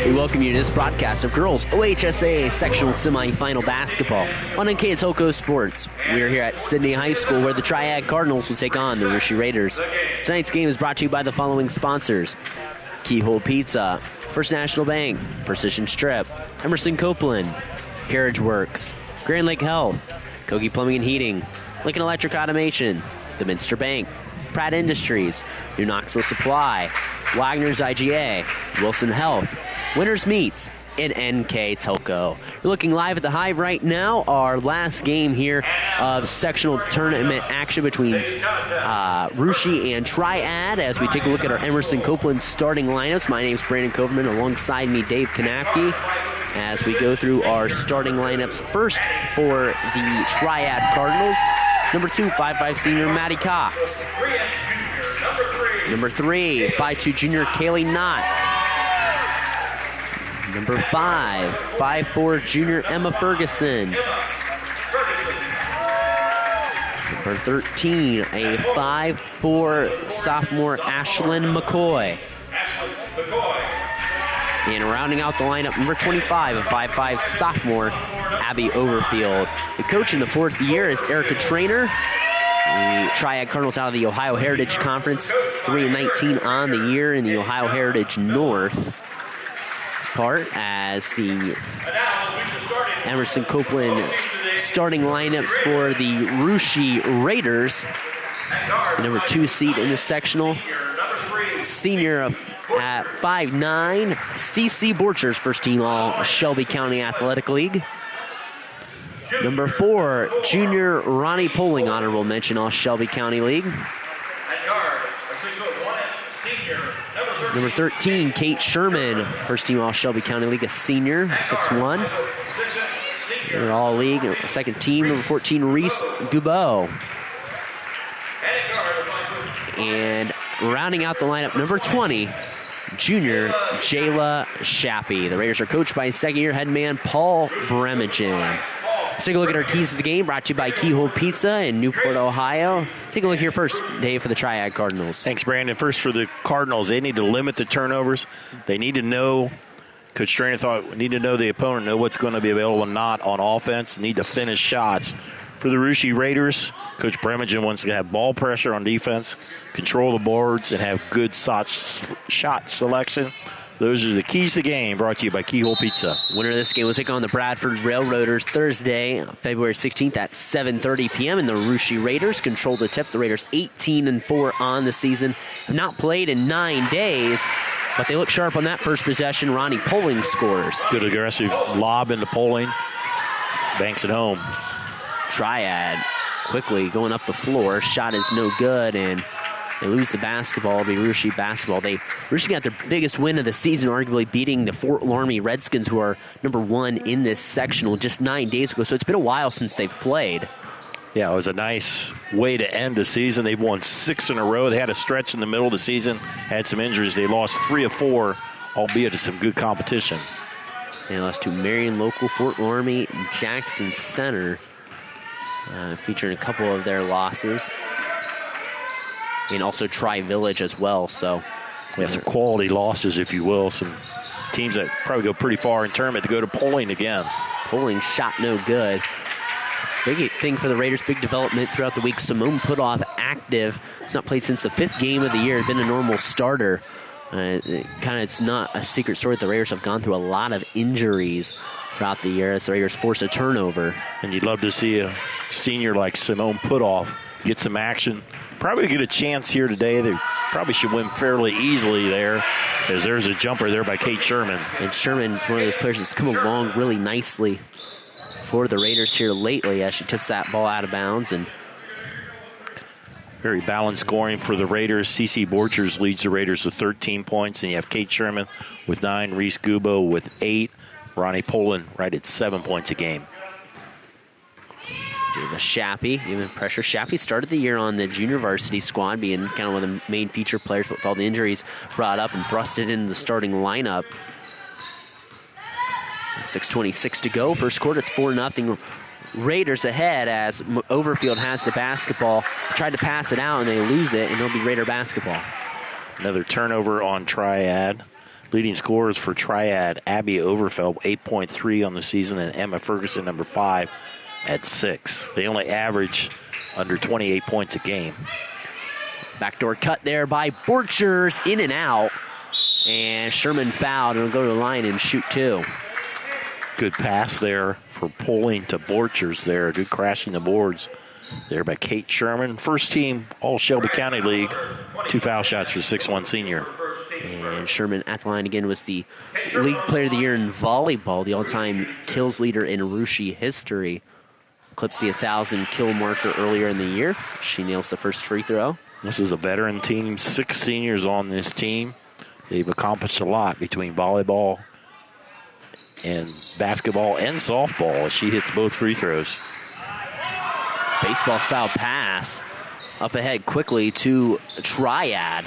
We welcome you to this broadcast of girls OHSAA Sectional Semifinal Basketball on NKTelco Sports. We're here at Sidney High School where the Triad Cardinals will take on the Varsity Raiders. Tonight's game is brought to you by the following sponsors: Keyhole Pizza, First National Bank, Precision Strip, Emerson Copeland, Carriage Works, Grand Lake Health, Kogi Plumbing and Heating, Lincoln Electric Automation, the Minster Bank, Pratt Industries, New Knoxville Supply, Wagner's IGA, Wilson Health, Winners Meats, and NKTelco. We're looking live at the Hive right now. Our last game here of sectional tournament action between Rushi and Triad as we take a look at our Emerson Copeland starting lineups. My name's Brandon Coverman. Alongside me, Dave Kanapke, as we go through our starting lineups. First for the Triad Cardinals, number 2, 5'5" senior Maddie Cox. Number 3, 5'2" junior Kaylee Knott. Number 5, 5'4" junior Emma Ferguson. Number 13, a 5'4" sophomore Ashlyn McCoy. And rounding out the lineup, number 25, a 5'5" sophomore Abby Overfield. The coach in the 4th year is Erica Trainer. The Triad Cardinals out of the Ohio Heritage Conference, 3-19 on the year in the Ohio Heritage North part, as the Emerson Copeland starting lineups for the Rushi Raiders. The number 2 seed in the sectional, senior at 5'9", CC Borchers, first team all Shelby County Athletic League. Number 4, junior Ronnie Poling, honorable mention all Shelby County League. Number 13, Kate Sherman, first team all Shelby County League, a senior, 6'1". They're all league, second team, number 14, Reese Gubeau. And rounding out the lineup, number 20, junior Jayla Shappy. The Raiders are coached by second-year head man Paul Bremigen. Let's take a look at our keys to the game, brought to you by Keyhole Pizza in Newport, Ohio. Take a look here first, Dave, for the Triad Cardinals. Thanks, Brandon. First for the Cardinals, they need to limit the turnovers. They need to know, Coach Trainer thought, we need to know the opponent, know what's going to be available and not on offense, need to finish shots. For the Rushi Raiders, Coach Bremigen wants to have ball pressure on defense, control the boards, and have good shot selection. Those are the keys to the game, brought to you by Keyhole Pizza. Winner of this game will take on the Bradford Railroaders Thursday, February 16th at 7:30 p.m. And the Rushi Raiders control the tip. The Raiders 18-4 on the season. Have not played in 9 days, but they look sharp on that first possession. Ronnie Poling scores. Good aggressive lob into Poling. Banks it home. Triad quickly going up the floor. Shot is no good, and they lose the basketball. It'll be Rushi basketball. Rushi got their biggest win of the season, arguably beating the Fort Laramie Redskins, who are number 1 in this sectional, just 9 days ago. So it's been a while since they've played. Yeah, it was a nice way to end the season. They've won 6 in a row. They had a stretch in the middle of the season, had some injuries. They lost 3 of 4, albeit to some good competition. They lost to Marion Local, Fort Laramie, Jackson Center, featuring a couple of their losses. And also Tri-Village as well. So, yeah, some quality losses, if you will. Some teams that probably go pretty far in tournament to go to Poling again. Poling shot no good. Big thing for the Raiders, big development throughout the week. Simone Putoff active. He's not played since the 5th game of the year. Been a normal starter. It's not a secret story. The Raiders have gone through a lot of injuries throughout the year as the Raiders force a turnover. And you'd love to see a senior like Simone Putoff get some action. Probably get a chance here today. They probably should win fairly easily there, as there's a jumper there by Kate Sherman. And Sherman's one of those players that's come along really nicely for the Raiders here lately as she tips that ball out of bounds. And very balanced scoring for the Raiders. CC Borchers leads the Raiders with 13 points, and you have Kate Sherman with 9, Reese Gubeau with 8, Ronnie Poling right at 7 points a game. The Shappy, even pressure. Shappy started the year on the junior varsity squad, being kind of one of the main feature players, but with all the injuries brought up and thrusted into the starting lineup. 6:26 to go. First quarter, it's 4-0. Raiders ahead as Overfield has the basketball. Tried to pass it out, and they lose it, and it'll be Raider basketball. Another turnover on Triad. Leading scorers for Triad, Abby Overfeld, 8.3 on the season, and Emma Ferguson, number 5, at 6. They only average under 28 points a game. Backdoor cut there by Borchers, in and out. And Sherman fouled and will go to the line and shoot 2. Good pass there for pulling to Borchers there. Good crashing the boards there by Kate Sherman. First team All-Shelby County League. 2 foul shots for 6'1 senior. And Sherman at the line again was the League Player of the Year in volleyball, the all-time kills leader in Russia history. Clips the 1,000 kill marker earlier in the year. She nails the first free throw. This is a veteran team, 6 seniors on this team. They've accomplished a lot between volleyball and basketball and softball. She hits both free throws. Baseball-style pass up ahead quickly to Triad.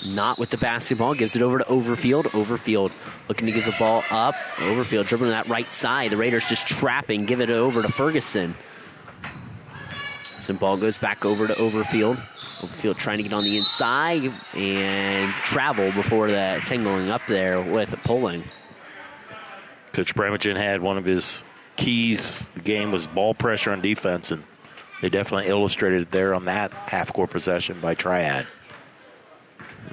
Not with the basketball. Gives it over to Overfield. Overfield looking to get the ball up. Overfield dribbling that right side. The Raiders just trapping. Give it over to Ferguson. So the ball goes back over to Overfield. Overfield trying to get on the inside and travel before the tangling up there with pulling. Coach Bremerton had one of his keys. The game was ball pressure on defense, and they definitely illustrated it there on that half-court possession by Triad.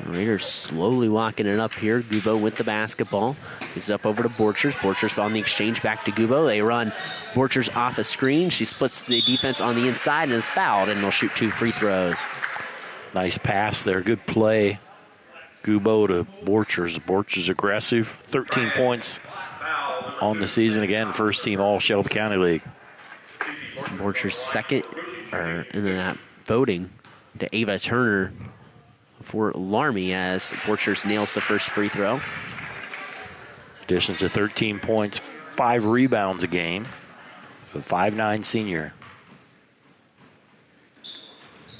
Raiders slowly walking it up here. Gubo with the basketball. He's up over to Borchers. Borchers on the exchange back to Gubo. They run Borchers off a screen. She splits the defense on the inside and is fouled, and they'll shoot 2 free throws. Nice pass there. Good play. Gubo to Borchers. Borchers aggressive. 13 points on the season. Again, first team All-Shelby County League. Borchers second in that voting to Ava Turner for Larmy as Borchers nails the first free throw. Addition to 13 points, 5 rebounds a game. A 5'9 senior.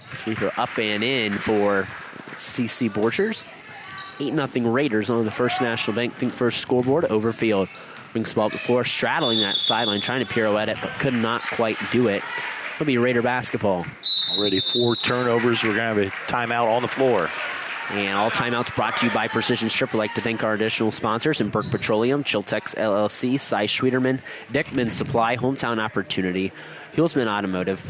This free throw up and in for CC Borchers. 8-0 Raiders on the First National Bank Think First scoreboard. Overfield brings the ball up the floor, straddling that sideline, trying to pirouette it, but could not quite do it. It'll be Raider basketball. Already 4 turnovers. We're going to have a timeout on the floor. And all timeouts brought to you by Precision Strip. We'd like to thank our additional sponsors in Burke Petroleum, Chiltex LLC, Cy Schwederman, Dickman Supply, Hometown Opportunity, Hulsman Automotive,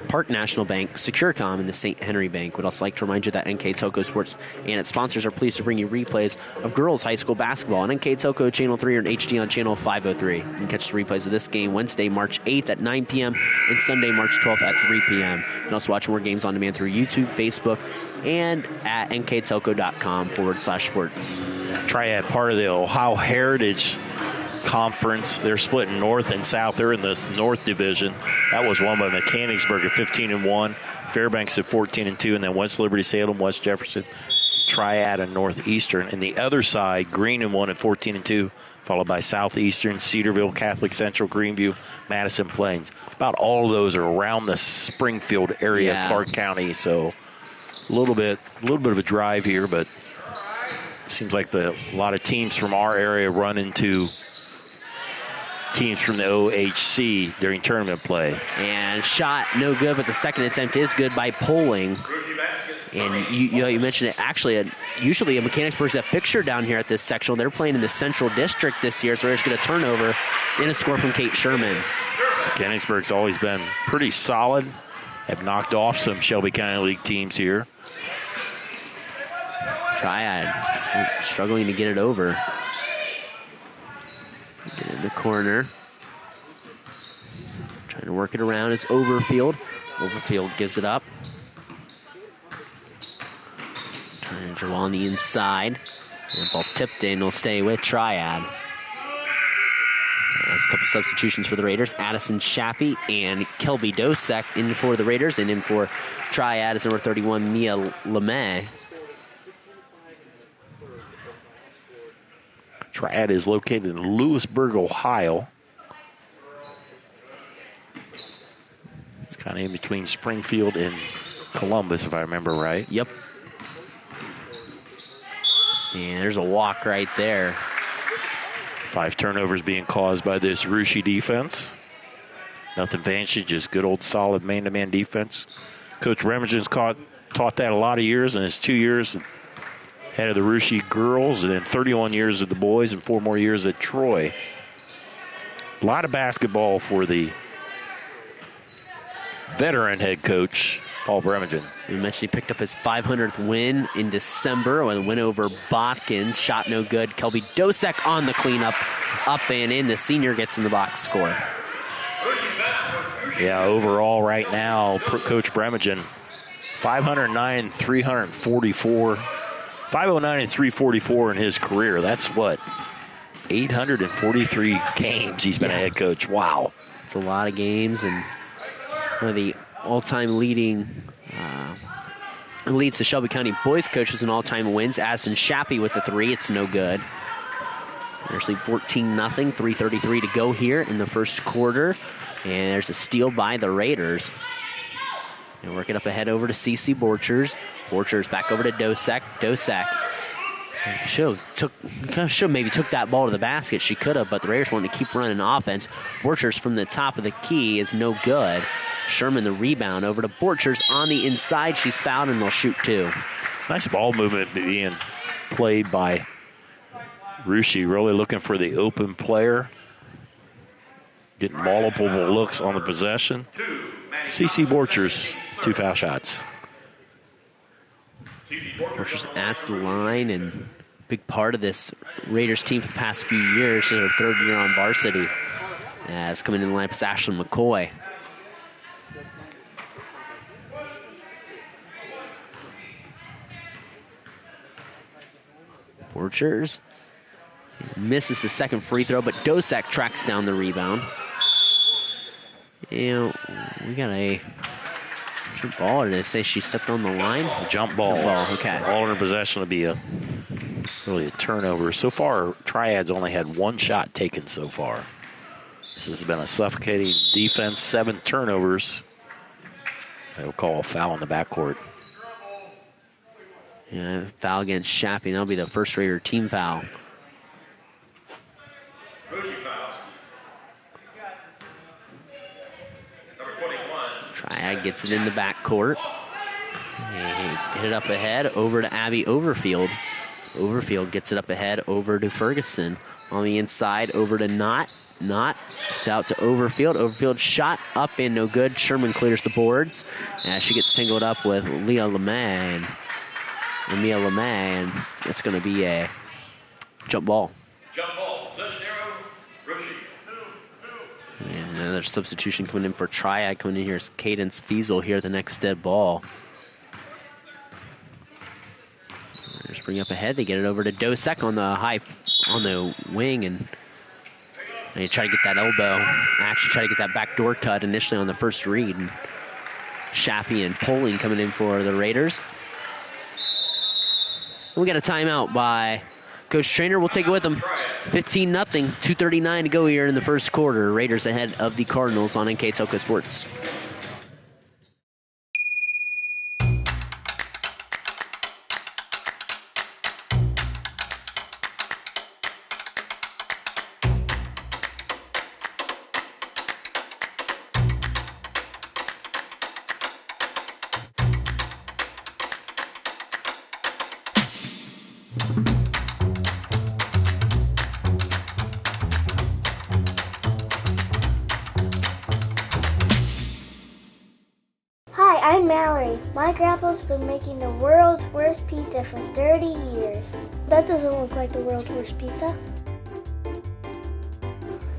Park National Bank, Securicom, and the St. Henry Bank. We'd also like to remind you that NKTelco Sports and its sponsors are pleased to bring you replays of girls high school basketball on NKTelco Channel 3 or in HD on Channel 503. You can catch the replays of this game Wednesday, March 8th at 9 p.m. and Sunday, March 12th at 3 p.m. You can also watch more games on demand through YouTube, Facebook, and at nktelco.com/sports. Triad, part of the Ohio Heritage Conference. They're split in North and South. They're in the North Division. That was won by Mechanicsburg at 15-1, Fairbanks at 14-2, and then West Liberty Salem, West Jefferson, Triad, and Northeastern. And the other side, Green won at 14-2, followed by Southeastern, Cedarville, Catholic Central, Greenview, Madison Plains. About all of those are around the Springfield area, Clark County. So a little bit of a drive here, but it seems like a lot of teams from our area run into teams from the OHC during tournament play. And shot no good, but the second attempt is good by Poling. And you mentioned it. Actually, usually a Mechanicsburg's a fixture down here at this sectional. They're playing in the Central District this year, so they're just going to turnover and a score from Kate Sherman. Mechanicsburg's always been pretty solid. Have knocked off some Shelby County League teams here. Triad struggling to get it over. Get in the corner. Trying to work it around is Overfield. Overfield gives it up. Trying to draw on the inside. And the ball's tipped in. Will stay with Triad. There's a couple substitutions for the Raiders. Addison Shappy and Kelby Dosek in for the Raiders. And in for Triad is number 31, Mia LeMay. Triad is located in Lewisburg, Ohio. It's kind of in between Springfield and Columbus, if I remember right. Yep. And there's a walk right there. 5 turnovers being caused by this Russia defense. Nothing fancy, just good old solid man-to-man defense. Coach Remington's taught that a lot of years in his 2 years Head of the Russia girls, and then 31 years at the boys and 4 more years at Troy. A lot of basketball for the veteran head coach, Paul Bremagen. We mentioned he picked up his 500th win in December with a win over Botkins. Shot no good. Kelby Dosek on the cleanup. Up and in. The senior gets in the box score. Yeah, overall right now, Coach Bremagen, 509, 344. 509 and 344 in his career. That's what? 843 games he's been a head coach. Wow. It's a lot of games, and one of the all-time leads the Shelby County boys coaches in all-time wins. Addison Shappy with the 3. It's no good. There's lead 14-0, 3:33 to go here in the first quarter. And there's a steal by the Raiders. And work it up ahead over to CC Borchers. Borchers back over to Dosek. Dosek should maybe took that ball to the basket. She could have, but the Raiders wanted to keep running offense. Borchers from the top of the key is no good. Sherman the rebound over to Borchers on the inside. She's fouled, and they'll shoot 2. Nice ball movement being played by Russia, really looking for the open player. Getting multiple looks on the possession. CC Borchers, 2 foul shots. Borchers at the line, and big part of this Raiders team for the past few years. Their 3rd year on varsity. As coming in the lineup is Ashlyn McCoy. Borchers misses the second free throw, but Dosek tracks down the rebound. And we got a jump ball, or did they say she stepped on the line? Jump ball. Okay. All in her possession would be really a turnover. So far, Triad's only had 1 shot taken so far. This has been a suffocating defense, 7 turnovers. They'll call a foul in the backcourt. Yeah, foul against Shappy. That'll be the first Raider team foul. Triad gets it in the backcourt. Hit it up ahead over to Abby Overfield. Overfield gets it up ahead over to Ferguson. On the inside over to Knott. Knott, it's out to Overfield. Overfield shot up and no good. Sherman clears the boards as she gets tangled up with Leah LeMay. And it's going to be a jump ball. And another substitution coming in for Triad. Coming in here is Cadence Fiesel here, the next dead ball. Just bring up ahead. They get it over to Dosek on the wing, and they try to get that elbow. Actually, try to get that backdoor cut initially on the first read. And Shappy and Poling coming in for the Raiders. And we got a timeout by Coach Trainer. We'll take it with them. 15-0, 2:39 to go here in the first quarter. Raiders ahead of the Cardinals on NKTelco Sports. I'm Mallory. My grandpa's been making the world's worst pizza for 30 years. That doesn't look like the world's worst pizza.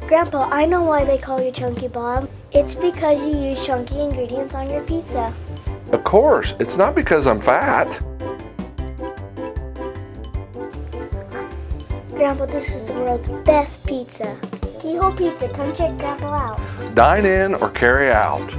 Grandpa, I know why they call you Chunky Bob. It's because you use chunky ingredients on your pizza. Of course, it's not because I'm fat. Grandpa, this is the world's best pizza. Keyhole Pizza, come check Grandpa out. Dine in or carry out.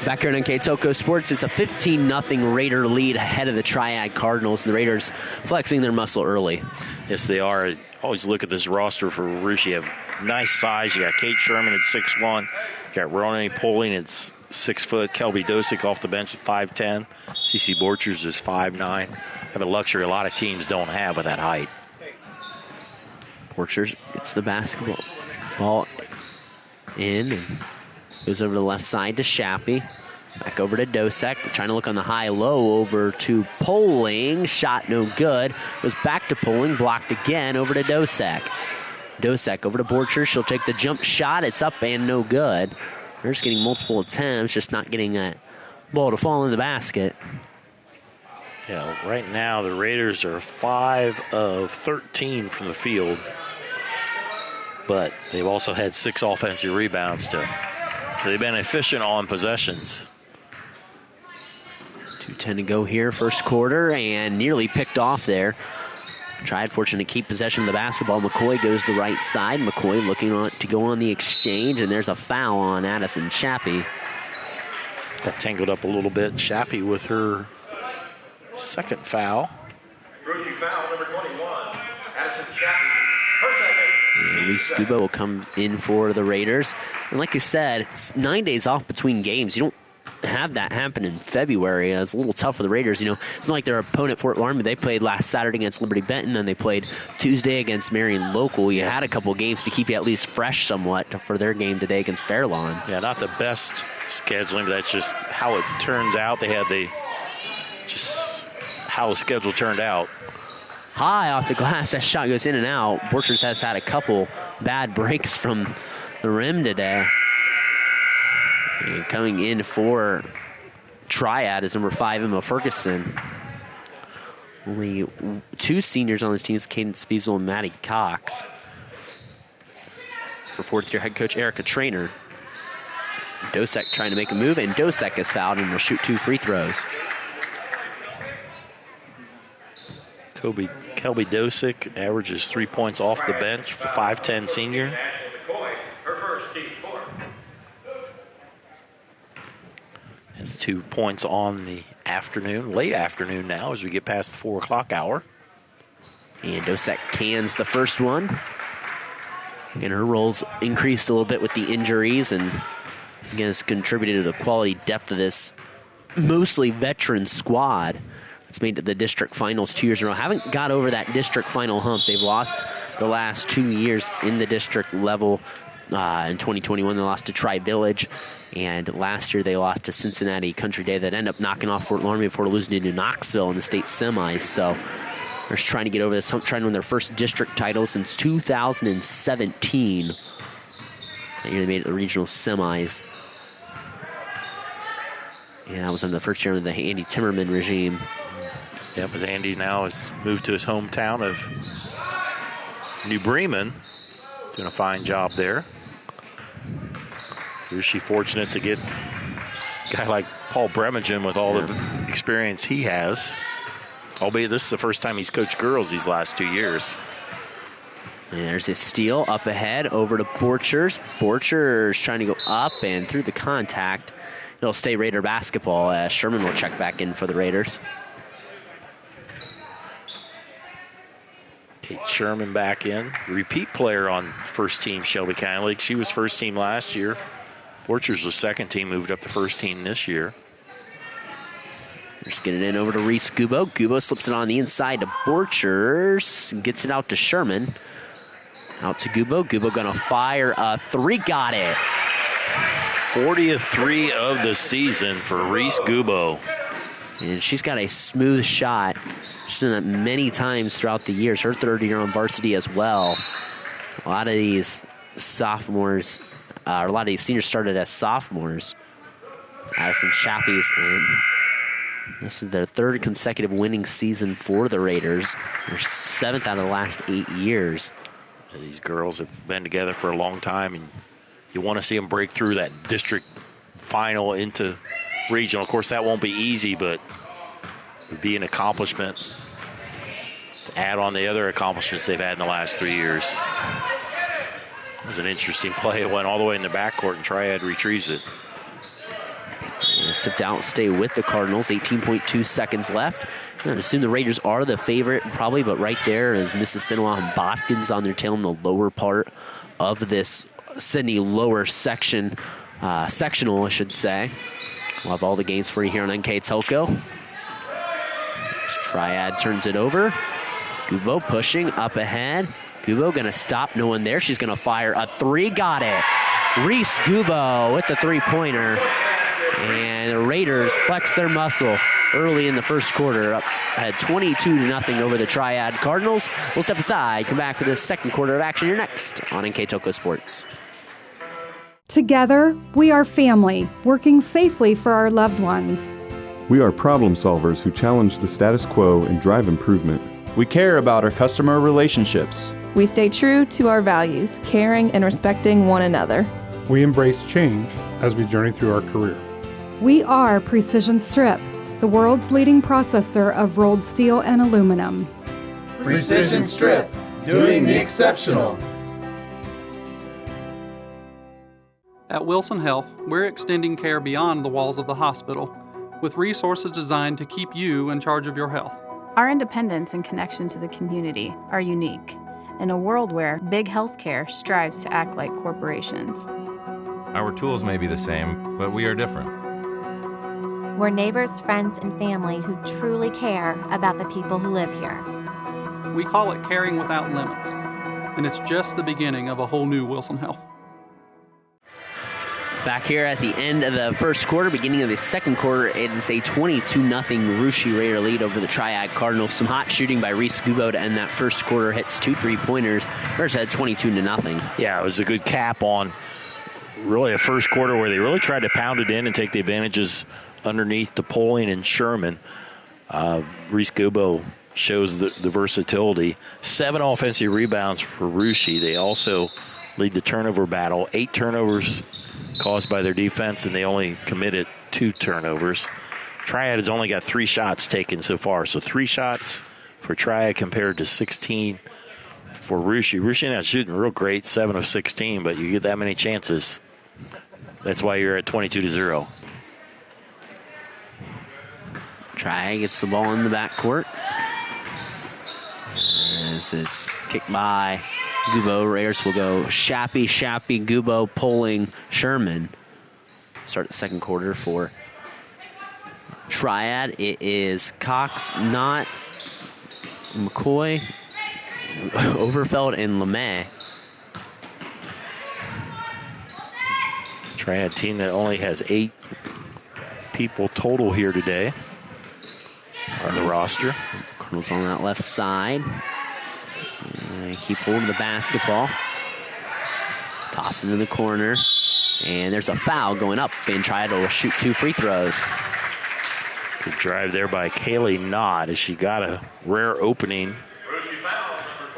Back here on NKTelco Sports, it's a 15-0 Raider lead ahead of the Triad Cardinals. And the Raiders flexing their muscle early. Yes, they are. Always look at this roster for Russia. You have nice size. You got Kate Sherman at 6'1". You got Ronnie Poling at 6 foot. Kelby Dosek off the bench at 5'10". CC Borchers is 5'9". Have a luxury a lot of teams don't have with that height. Borchers gets the basketball ball in and goes over to the left side to Shappy. Back over to Dosek, trying to look on the high-low over to Poling. Shot no good. Goes back to Poling, blocked again, over to Dosek. Dosek over to Borcher. She'll take the jump shot. It's up and no good. They're just getting multiple attempts, just not getting that ball to fall in the basket. Yeah, right now the Raiders are 5 of 13 from the field, but they've also had 6 offensive rebounds so they've been efficient on possessions. 2:10 to go here, first quarter, and nearly picked off there. Triad fortunate to keep possession of the basketball. McCoy goes to the right side. McCoy looking to go on the exchange, and there's a foul on Addison Chappie. Got tangled up a little bit. Chappie with her second foul. Rookie foul, number 21, Addison Chappie. Her second. And Reese Gubo will come in for the Raiders. And like I said, it's 9 days off between games. You don't have that happen in February. It's a little tough for the Raiders. It's not like their opponent, Fort Laramie, they played last Saturday against Liberty Benton, then they played Tuesday against Marion Local. You had a couple games to keep you at least fresh somewhat for their game today against Fairlawn. Yeah, not the best scheduling, but that's just how it turns out. Just how the schedule turned out. High off the glass, that shot goes in and out. Borchers has had a couple bad breaks from the rim today. And coming in for Triad is number 5, Emma Ferguson. Only 2 seniors on this team is Cadence Fiesel and Maddie Cox. For 4th-year head coach Erica Trainer. Dosek trying to make a move, and Dosek is fouled and will shoot 2 free throws. Kelby Dosek averages 3 points off the bench for 5'10" senior. Her first team score. Has 2 points on the afternoon, late afternoon now as we get past the 4 o'clock hour. And Dosek cans the first one. And her roles increased a little bit with the injuries, and again, it's contributed to the quality depth of this mostly veteran squad. It's made it to the district finals 2 years in a row. Haven't got over that district final hump. They've lost the last 2 years in the district level. In 2021, they lost to Tri-Village, and last year they lost to Cincinnati Country Day. That ended up knocking off Fort Laramie before losing to Knoxville in the state semis. So they're just trying to get over this hump, trying to win their first district title since 2017. That year they made it to the regional semis. Yeah, that was under the first year under the Andy Timmerman regime. Yeah, because Andy now has moved to his hometown of New Bremen. Doing a fine job there. Is she fortunate to get a guy like Paul Bremingen with all the experience he has. Albeit this is the first time he's coached girls these last 2 years. And there's a steal up ahead over to Borchers. Borchers trying to go up and through the contact. It'll stay Raider basketball. Sherman will check back in for the Raiders. Kate Sherman back in. Repeat player on first team Shelby County League. She was first team last year. Borchers was second team, moved up to first team this year. Just get it in over to Reese Gubo. Gubo slips it on the inside to Borchers. Gets it out to Sherman. Out to Gubo. Gubo gonna fire a 3. Got it. 40th 3 of the season for Reese Gubo. And she's got a smooth shot. She's done that many times throughout the years. Her 3rd year on varsity as well. A lot of these sophomores, a lot of these seniors started as sophomores. Addison Chappie's in. This is their 3rd consecutive winning season for the Raiders. Their 7th out of the last 8 years. These girls have been together for a long time, and you want to see them break through that district final into regional. Of course, that won't be easy, but it would be an accomplishment to add on the other accomplishments they've had in the last 3 years. It was an interesting play. It went all the way in the backcourt, and Triad retrieves it. Stepped out, stay with the Cardinals. 18.2 seconds left. I'd assume the Raiders are the favorite, probably, but right there is Mrs. Sinaloa and Botkins on their tail in the lower part of this Sidney lower section, sectional, I should say. We'll have all the games for you here on NKTelco. Triad turns it over. Gubo pushing up ahead. Gubo gonna stop, no one there. She's gonna fire a 3, got it. Reese Gubo with the 3-pointer. And the Raiders flex their muscle early in the first quarter, up at 22-0 over the Triad Cardinals. We'll step aside, come back with the second quarter of action here next on NKTelco Sports. Together, we are family, working safely for our loved ones. We are problem solvers who challenge the status quo and drive improvement. We care about our customer relationships. We stay true to our values, caring and respecting one another. We embrace change as we journey through our career. We are Precision Strip, the world's leading processor of rolled steel and aluminum. Precision Strip, doing the exceptional. At Wilson Health, we're extending care beyond the walls of the hospital, with resources designed to keep you in charge of your health. Our independence and connection to the community are unique in a world where big healthcare strives to act like corporations. Our tools may be the same, but we are different. We're neighbors, friends, and family who truly care about the people who live here. We call it caring without limits, and it's just the beginning of a whole new Wilson Health. Back here at the end of the first quarter, beginning of the second quarter, it is a 22-0 Russia Raider lead over the Triad Cardinals. Some hot shooting by Reese Gubo to end that first quarter, hits 2 3-pointers. Raiders had 22-0. Yeah, it was a good cap on really a first quarter where they really tried to pound it in and take the advantages underneath DePoling and Sherman. Reese Gubo shows the versatility. 7 offensive rebounds for Russia. They also lead the turnover battle. 8 turnovers caused by their defense, and they only committed 2 turnovers. Triad has only got 3 shots taken so far. So 3 shots for Triad compared to 16 for Russia. Russia not shooting real great, 7 of 16, but you get that many chances. That's why you're at 22-0. Triad gets the ball in the backcourt. As it's kicked by Gubo. Raiders will go Shappy, Gubo, Poling, Sherman. Start the second quarter for Triad. It is Cox, Knott, McCoy, Overfeld, and LeMay. Triad team that only has 8 people total here today on the roster. Cardinals on that left side. They keep hold of the basketball. Toss it in the corner. And there's a foul going up, and Triad will shoot 2 free throws. Good drive there by Kaylee Knott as she got a rare opening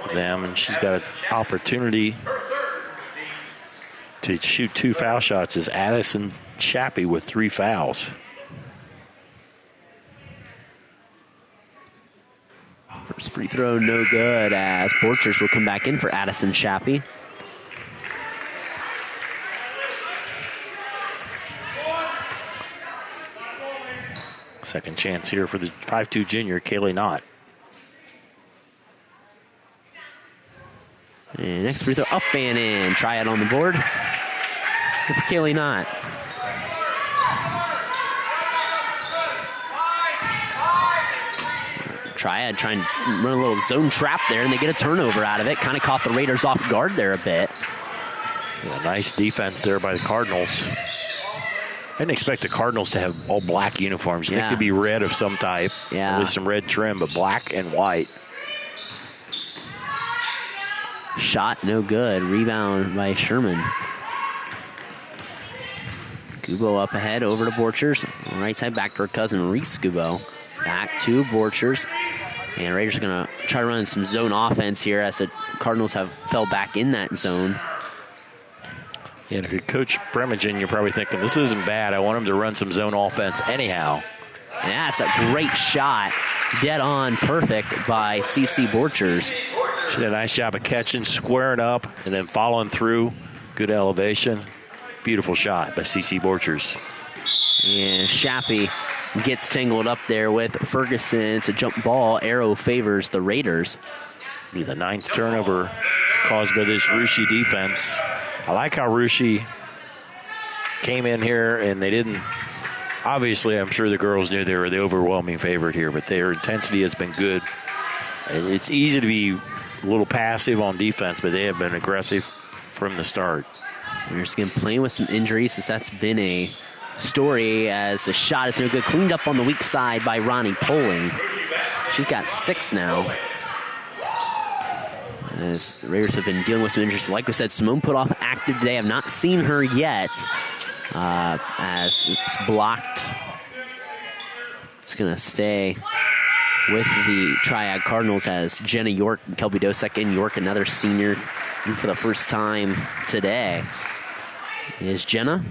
for them, and she's got an opportunity to shoot 2 foul shots as Addison Shappy with 3 fouls. First free throw, no good, as Borchers will come back in for Addison Shappy. Second chance here for the 5'2" junior, Kaylee Knott. And next free throw, up and in. Triad on the board for Kaylee Knott. Triad trying to run a little zone trap there, and they get a turnover out of it. Kind of caught the Raiders off guard there a bit. Yeah, nice defense there by the Cardinals. I didn't expect the Cardinals to have all black uniforms. They could be red of some type, with some red trim, but black and white. Shot no good. Rebound by Sherman. Gubo up ahead over to Borchers. Right side back to her cousin Reese Gubo. Back to Borchers. And Raiders are going to try to run some zone offense here as the Cardinals have fell back in that zone. Yeah, and if you're Coach Bremagen, you're probably thinking, this isn't bad. I want him to run some zone offense anyhow. And that's a great shot. Dead on perfect by C.C. Borchers. She did a nice job of catching, squaring up, and then following through. Good elevation. Beautiful shot by C.C. Borchers. And Shappy gets tangled up there with Ferguson. It's a jump ball. Arrow favors the Raiders. Be the 9th turnover caused by this Russia defense. I like how Russia came in here and they didn't. Obviously, I'm sure the girls knew they were the overwhelming favorite here, but their intensity has been good. It's easy to be a little passive on defense, but they have been aggressive from the start. They're just going to play with some injuries, as that's been a Story as the shot is no good. Cleaned up on the weak side by Ronnie Poling. She's got 6 now. As the Raiders have been dealing with some injuries. Like we said, Simone Putoff active today. I've not seen her yet. As it's blocked. It's going to stay with the Triad Cardinals as Jenna York and Kelby Dosek in. York, another senior, in for the first time today. Is Jenna.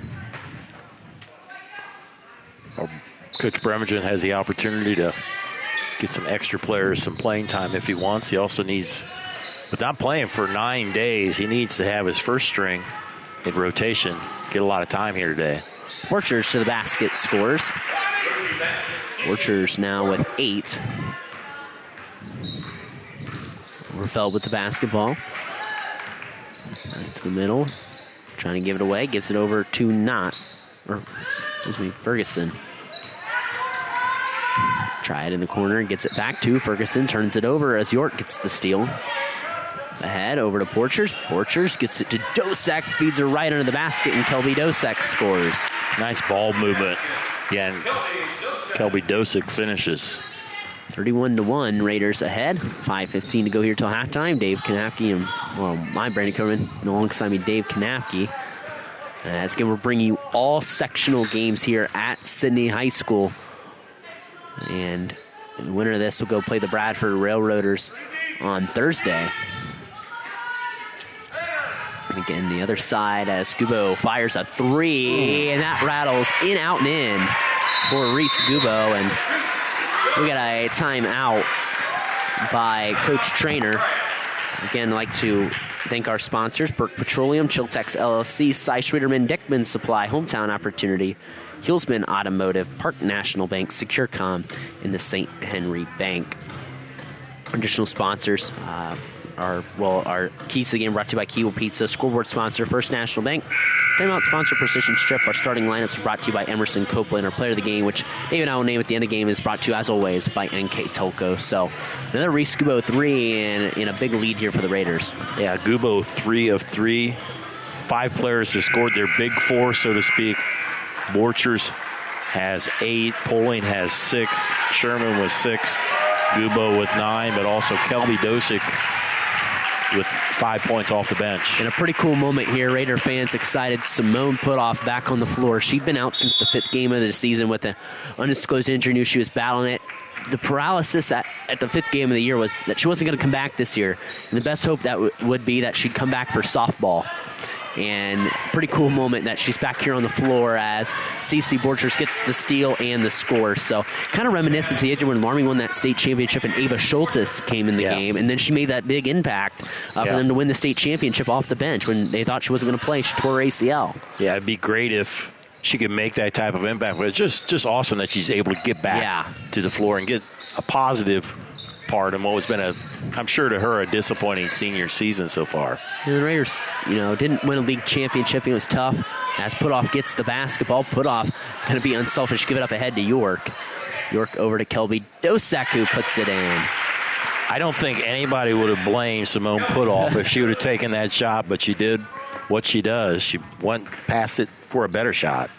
Coach Bremergen has the opportunity to get some extra players some playing time if he wants. He also needs, with not playing for 9 days, he needs to have his first string in rotation, get a lot of time here today. Borchers to the basket, scores. Borchers now with 8. Overfeld with the basketball. Right to the middle. Trying to give it away. Gives it over to Ferguson. Triad in the corner and gets it back to Ferguson. Turns it over as York gets the steal. Ahead over to Borchers. Borchers gets it to Dosek. Feeds her right under the basket, and Kelby Dosek scores. Nice ball movement. Yeah, and Kelby Dosek finishes. 31-1, Raiders ahead. 5:15 to go here till halftime. Dave Kanapke and, my Brandon Coleman, and alongside me, Dave Kanapke. As again, we're bringing you all sectional games here at Sidney High School. And the winner of this will go play the Bradford Railroaders on Thursday. And again, the other side as Gubo fires a 3, and that rattles in, out, and in for Reese Gubo. And we got a timeout by Coach Trainer. Again, I'd like to thank our sponsors, Burke Petroleum, Chiltex LLC, Cy Schwederman, Dickman Supply, Hometown Opportunity, Hillsman Automotive, Park National Bank, SecureCom, and the St. Henry Bank. Additional sponsors our keys to the game brought to you by Kiewel Pizza, scoreboard sponsor, First National Bank, timeout sponsor, Precision Strip. Our starting lineups are brought to you by Emerson Copeland. Our player of the game, which Dave and I will name at the end of the game, is brought to you, as always, by NKTelco. So another Reese Gubo 3 and a big lead here for the Raiders. Yeah, Gubo 3 of 3. 5 players have scored their big 4, so to speak. Borchers has 8. Poling has 6. Sherman with 6. Gubo with 9, but also Kelby Dosek with 5 points off the bench. And a pretty cool moment here. Raider fans excited. Simone Putoff back on the floor. She'd been out since the 5th game of the season with an undisclosed injury. Knew she was battling it. The paralysis at the 5th game of the year was that she wasn't going to come back this year. And the best hope that would be that she'd come back for softball. And pretty cool moment that she's back here on the floor as Cece Borchers gets the steal and the score. So kind of reminiscent to the age when Larming won that state championship and Ava Schultes came in the game. And then she made that big impact for them to win the state championship off the bench when they thought she wasn't going to play. She tore her ACL. Yeah, it'd be great if she could make that type of impact. But it's just awesome that she's able to get back to the floor and get a positive part in what has been I'm sure to her, a disappointing senior season so far. And the Raiders, didn't win a league championship. It was tough. As Putoff gets the basketball, Putoff going to be unselfish, give it up ahead to York. York over to Kelby Dosek, who puts it in. I don't think anybody would have blamed Simone Putoff if she would have taken that shot, but she did what she does. She went past it for a better shot.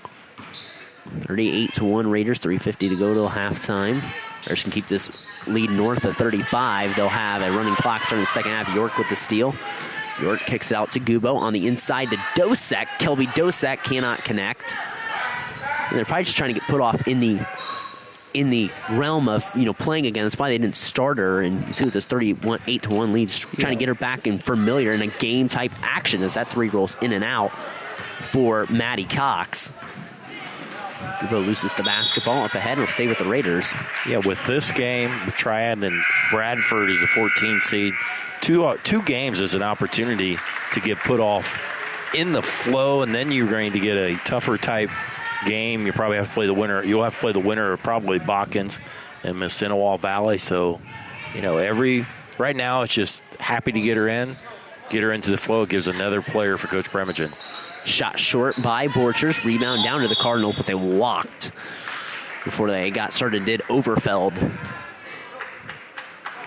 38-1 Raiders, 3:50 to go till halftime. Raiders can keep this lead north of 35. They'll have a running clock starting the second half. York with the steal. York kicks it out to Gubo on the inside to Dosek. Kelby Dosek cannot connect. And they're probably just trying to get Putoff in the realm of playing again. That's why they didn't start her. And you see with this 38-1 lead, just trying to get her back in familiar in a game type action as that 3 rolls in and out for Maddie Cox. Gubo loses the basketball up ahead and will stay with the Raiders. Yeah, with this game, with Triad, and Bradford is a 14 seed. Two games is an opportunity to get Putoff in the flow, and then you're going to get a tougher type game. You probably have to play the winner. You'll have to play the winner of probably Botkins and Missinawall Valley. So, right now it's just happy to get her into the flow. It gives another player for Coach Bremergen. Shot short by Borchers. Rebound down to the Cardinals, but they walked before they got started. Did Overfeld.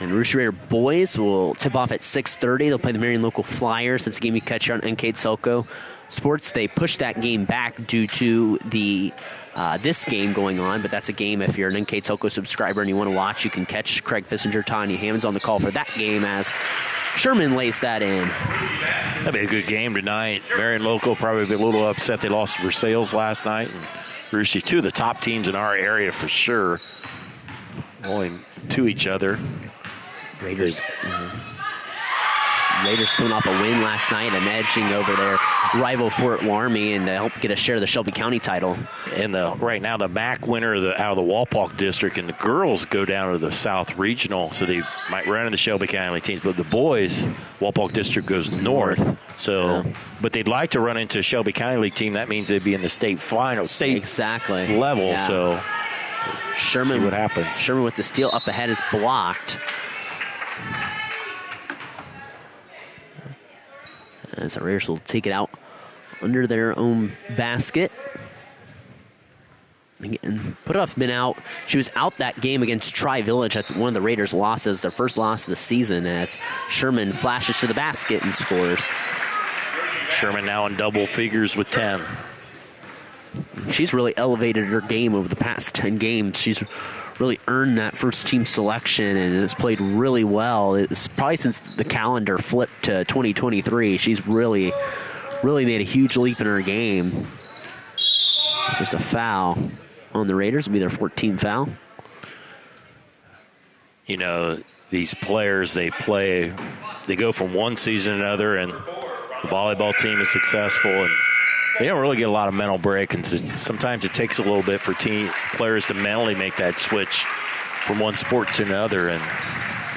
And Rooster Raider boys will tip off at 6:30. They'll play the Marion Local Flyers. That's a game you catch here on NKTelco Sports, they pushed that game back due to the this game going on, but that's a game if you're an NKTelco subscriber and you want to watch, you can catch Craig Fissinger, Tanya Hammonds on the call for that game as Sherman lays that in. That'd be a good game tonight. Marion Local probably a little upset they lost to Versailles last night. And Varsity, two of the top teams in our area for sure, going to each other. Raiders coming off a win last night and edging over their rival Fort Laramie and to help get a share of the Shelby County title. And right now the MAC winner out of the Walpock district, and the girls go down to the South Regional, so they might run into the Shelby County teams. But the boys, Walpock district goes north. So, but they'd like to run into a Shelby County League team. That means they'd be in the state final, level. Yeah. So Sherman, see what happens. Sherman with the steal up ahead is blocked. As the Raiders will take it out under their own basket. Again, Puthoff been out. She was out that game against Tri-Village at one of the Raiders' losses, their first loss of the season, as Sherman flashes to the basket and scores. Sherman now in double figures with 10. She's really elevated her game over the past 10 games. She's really earned that first team selection and has played really well. It's probably since the calendar flipped to 2023. She's really made a huge leap in her game. So there's a foul on the Raiders. It'll be their 14th foul. You know, these players, they go from one season to another, and the volleyball team is successful, and they don't really get a lot of mental break, and sometimes it takes a little bit for players to mentally make that switch from one sport to another. And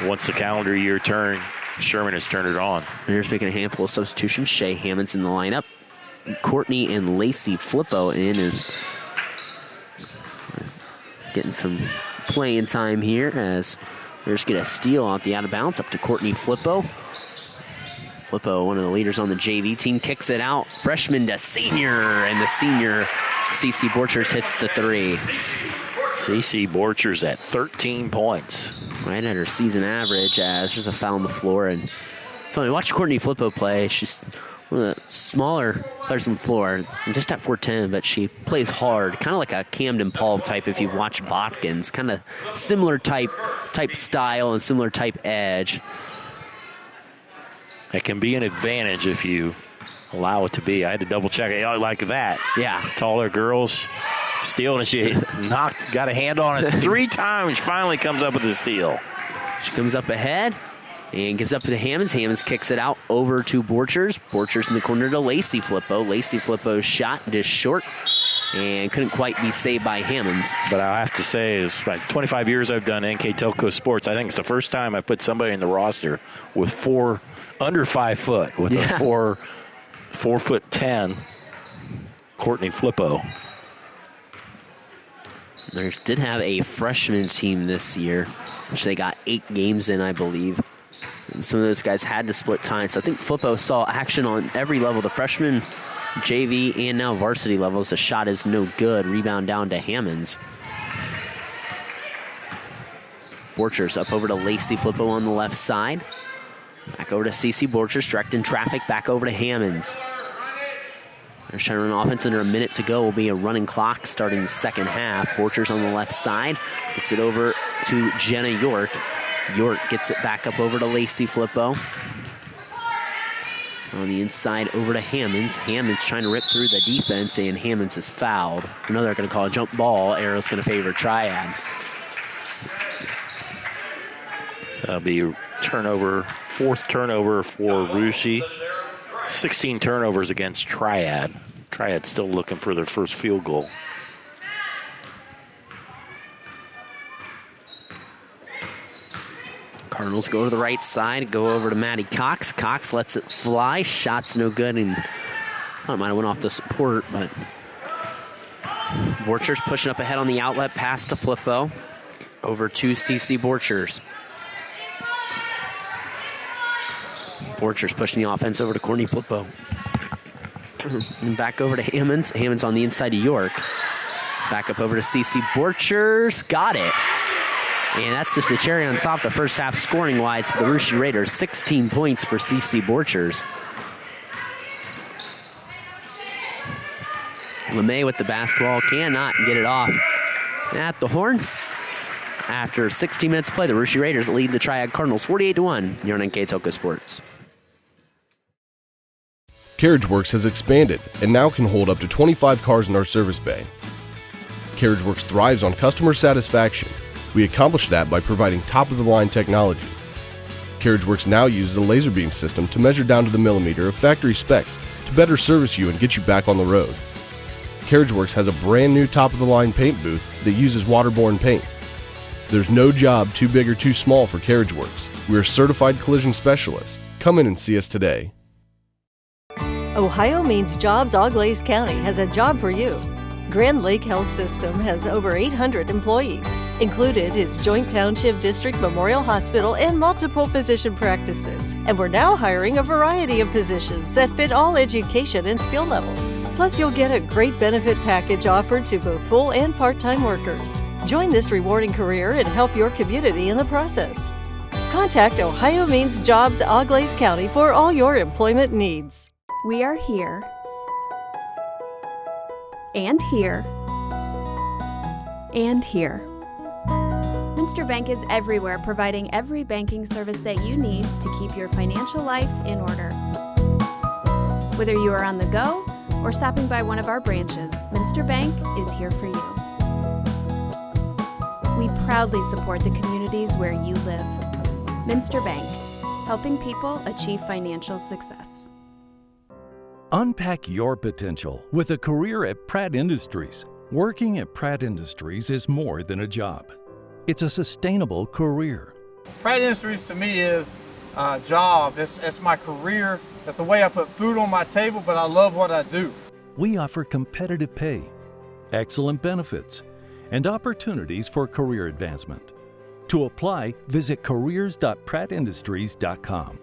once the calendar year turns, Sherman has turned it on. Here's making a handful of substitutions. Shay Hammonds in the lineup. Courtney and Lacey Flippo in, and getting some playing time here as they just get a steal off the out of bounds up to Courtney Flippo. Flippo, one of the leaders on the JV team, kicks it out. Freshman to senior, and the senior, CC Borchers, hits the three. CC Borchers at 13 points. Right at her season average, as there's a foul on the floor. And so when I watch Courtney Flippo play, she's one of the smaller players on the floor, and just at 4'10", but she plays hard, kind of like a Camden Paul type if you've watched Botkins. Kind of similar type style and similar type edge. It can be an advantage if you allow it to be. I had to double check it like that. Yeah. Taller girls stealing, and she got a hand on it 3 times. Finally comes up with the steal. She comes up ahead and gets up to Hammonds. Hammonds kicks it out over to Borchers. Borchers in the corner to Lacey Flippo. Lacey Flippo's shot just short and couldn't quite be saved by Hammonds. But I have to say, it's like 25 years I've done NKTelco sports. I think it's the first time I put somebody in the roster with under 5 foot, with a 4'10" Courtney Flippo. They did have a freshman team this year, which they got 8 games in, I believe. And some of those guys had to split time. So I think Flippo saw action on every level, the freshman, JV, and now varsity levels. The shot is no good. Rebound down to Hammonds. Borchers up over to Lacey Flippo on the left side. Back over to CC Borchers, directing traffic back over to Hammonds. They're trying to run offense under a minute to go. Will be a running clock starting the second half. Borchers on the left side. Gets it over to Jenna York. York gets it back up over to Lacey Flippo. On the inside over to Hammonds. Hammonds trying to rip through the defense, and Hammonds is fouled. I know they're going to call a jump ball. Arrow's going to favor Triad. So that'll be turnover, 4th turnover for Russia. 16 turnovers against Triad. Triad still looking for their first field goal. Cardinals go to the right side, go over to Maddie Cox. Cox lets it fly. Shot's no good, and I might have went off the support, but Borchers pushing up ahead on the outlet, pass to Flippo. Over to CC Borchers. Borchers pushing the offense over to Courtney Flippo. And back over to Hammonds. Hammonds on the inside of York. Back up over to CC Borchers. Got it. And that's just the cherry on top the first half scoring-wise for the Russia Raiders. 16 points for CC Borchers. LeMay with the basketball, cannot get it off at the horn. After 16 minutes of play, the Russia Raiders lead the Triad Cardinals 48-1 here on NKTelco Sports. CarriageWorks has expanded and now can hold up to 25 cars in our service bay. CarriageWorks thrives on customer satisfaction. We accomplish that by providing top-of-the-line technology. CarriageWorks now uses a laser beam system to measure down to the millimeter of factory specs to better service you and get you back on the road. CarriageWorks has a brand new top-of-the-line paint booth that uses waterborne paint. There's no job too big or too small for CarriageWorks. We're certified collision specialists. Come in and see us today. Ohio Means Jobs Auglaize County has a job for you. Grand Lake Health System has over 800 employees. Included is Joint Township District Memorial Hospital and multiple physician practices. And we're now hiring a variety of positions that fit all education and skill levels. Plus, you'll get a great benefit package offered to both full and part-time workers. Join this rewarding career and help your community in the process. Contact Ohio Means Jobs Auglaize County for all your employment needs. We are here and here and here. Minster Bank is everywhere, providing every banking service that you need to keep your financial life in order. Whether you are on the go or stopping by one of our branches, Minster Bank is here for you. We proudly support the communities where you live. Minster Bank, helping people achieve financial success. Unpack your potential with a career at Pratt Industries. Working at Pratt Industries is more than a job. It's a sustainable career. Pratt Industries to me is a job. It's my career. It's the way I put food on my table, but I love what I do. We offer competitive pay, excellent benefits, and opportunities for career advancement. To apply, visit careers.prattindustries.com.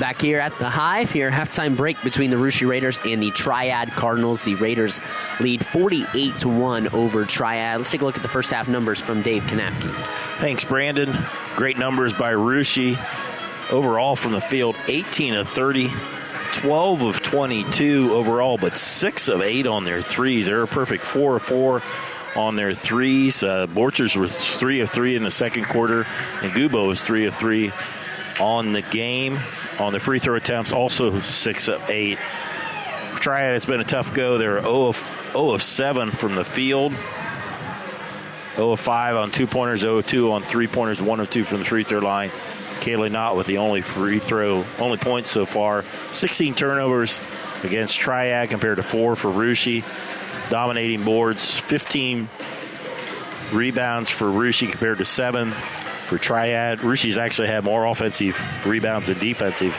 Back here at the Hive, here halftime break between the Russia Raiders and the Triad Cardinals. The Raiders lead 48-1 over Triad. Let's take a look at the first half numbers from Dave Kanapke. Thanks, Brandon. Great numbers by Russia. Overall from the field, 18 of 30, 12 of 22 overall, but 6 of 8 on their threes. They're a perfect 4 of 4 on their threes. Borchers was 3 of 3 in the second quarter, and Gubo was 3 of 3 on the game. On the free throw attempts, also 6 of 8. Triad, it's been a tough go. They're 0 of 7 from the field. 0 of 5 on 2-pointers, 0 of 2 on 3-pointers, 1 of 2 from the free throw line. Kaylee Knott with the only point so far. 16 turnovers against Triad compared to 4 for Russia. Dominating boards, 15 rebounds for Russia compared to 7 for Triad. Russia's actually had more offensive rebounds than defensive,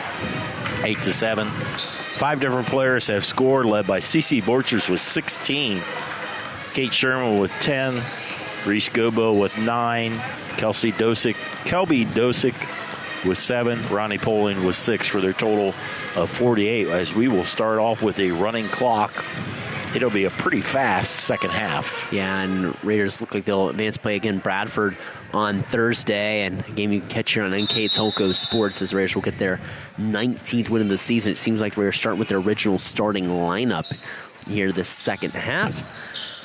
8 to 7. 5 different players have scored, led by Cece Borchers with 16, Kate Sherman with 10, Reese Gobo with 9, Kelby Dosick with 7, Ronnie Poling with 6 for their total of 48. As we will start off with a running clock. It'll be a pretty fast second half. Yeah, and Raiders look like they'll advance play again. Bradford on Thursday, and a game you can catch here on NKTelco Sports as Raiders will get their 19th win of the season. It seems like Raiders start with their original starting lineup here this second half.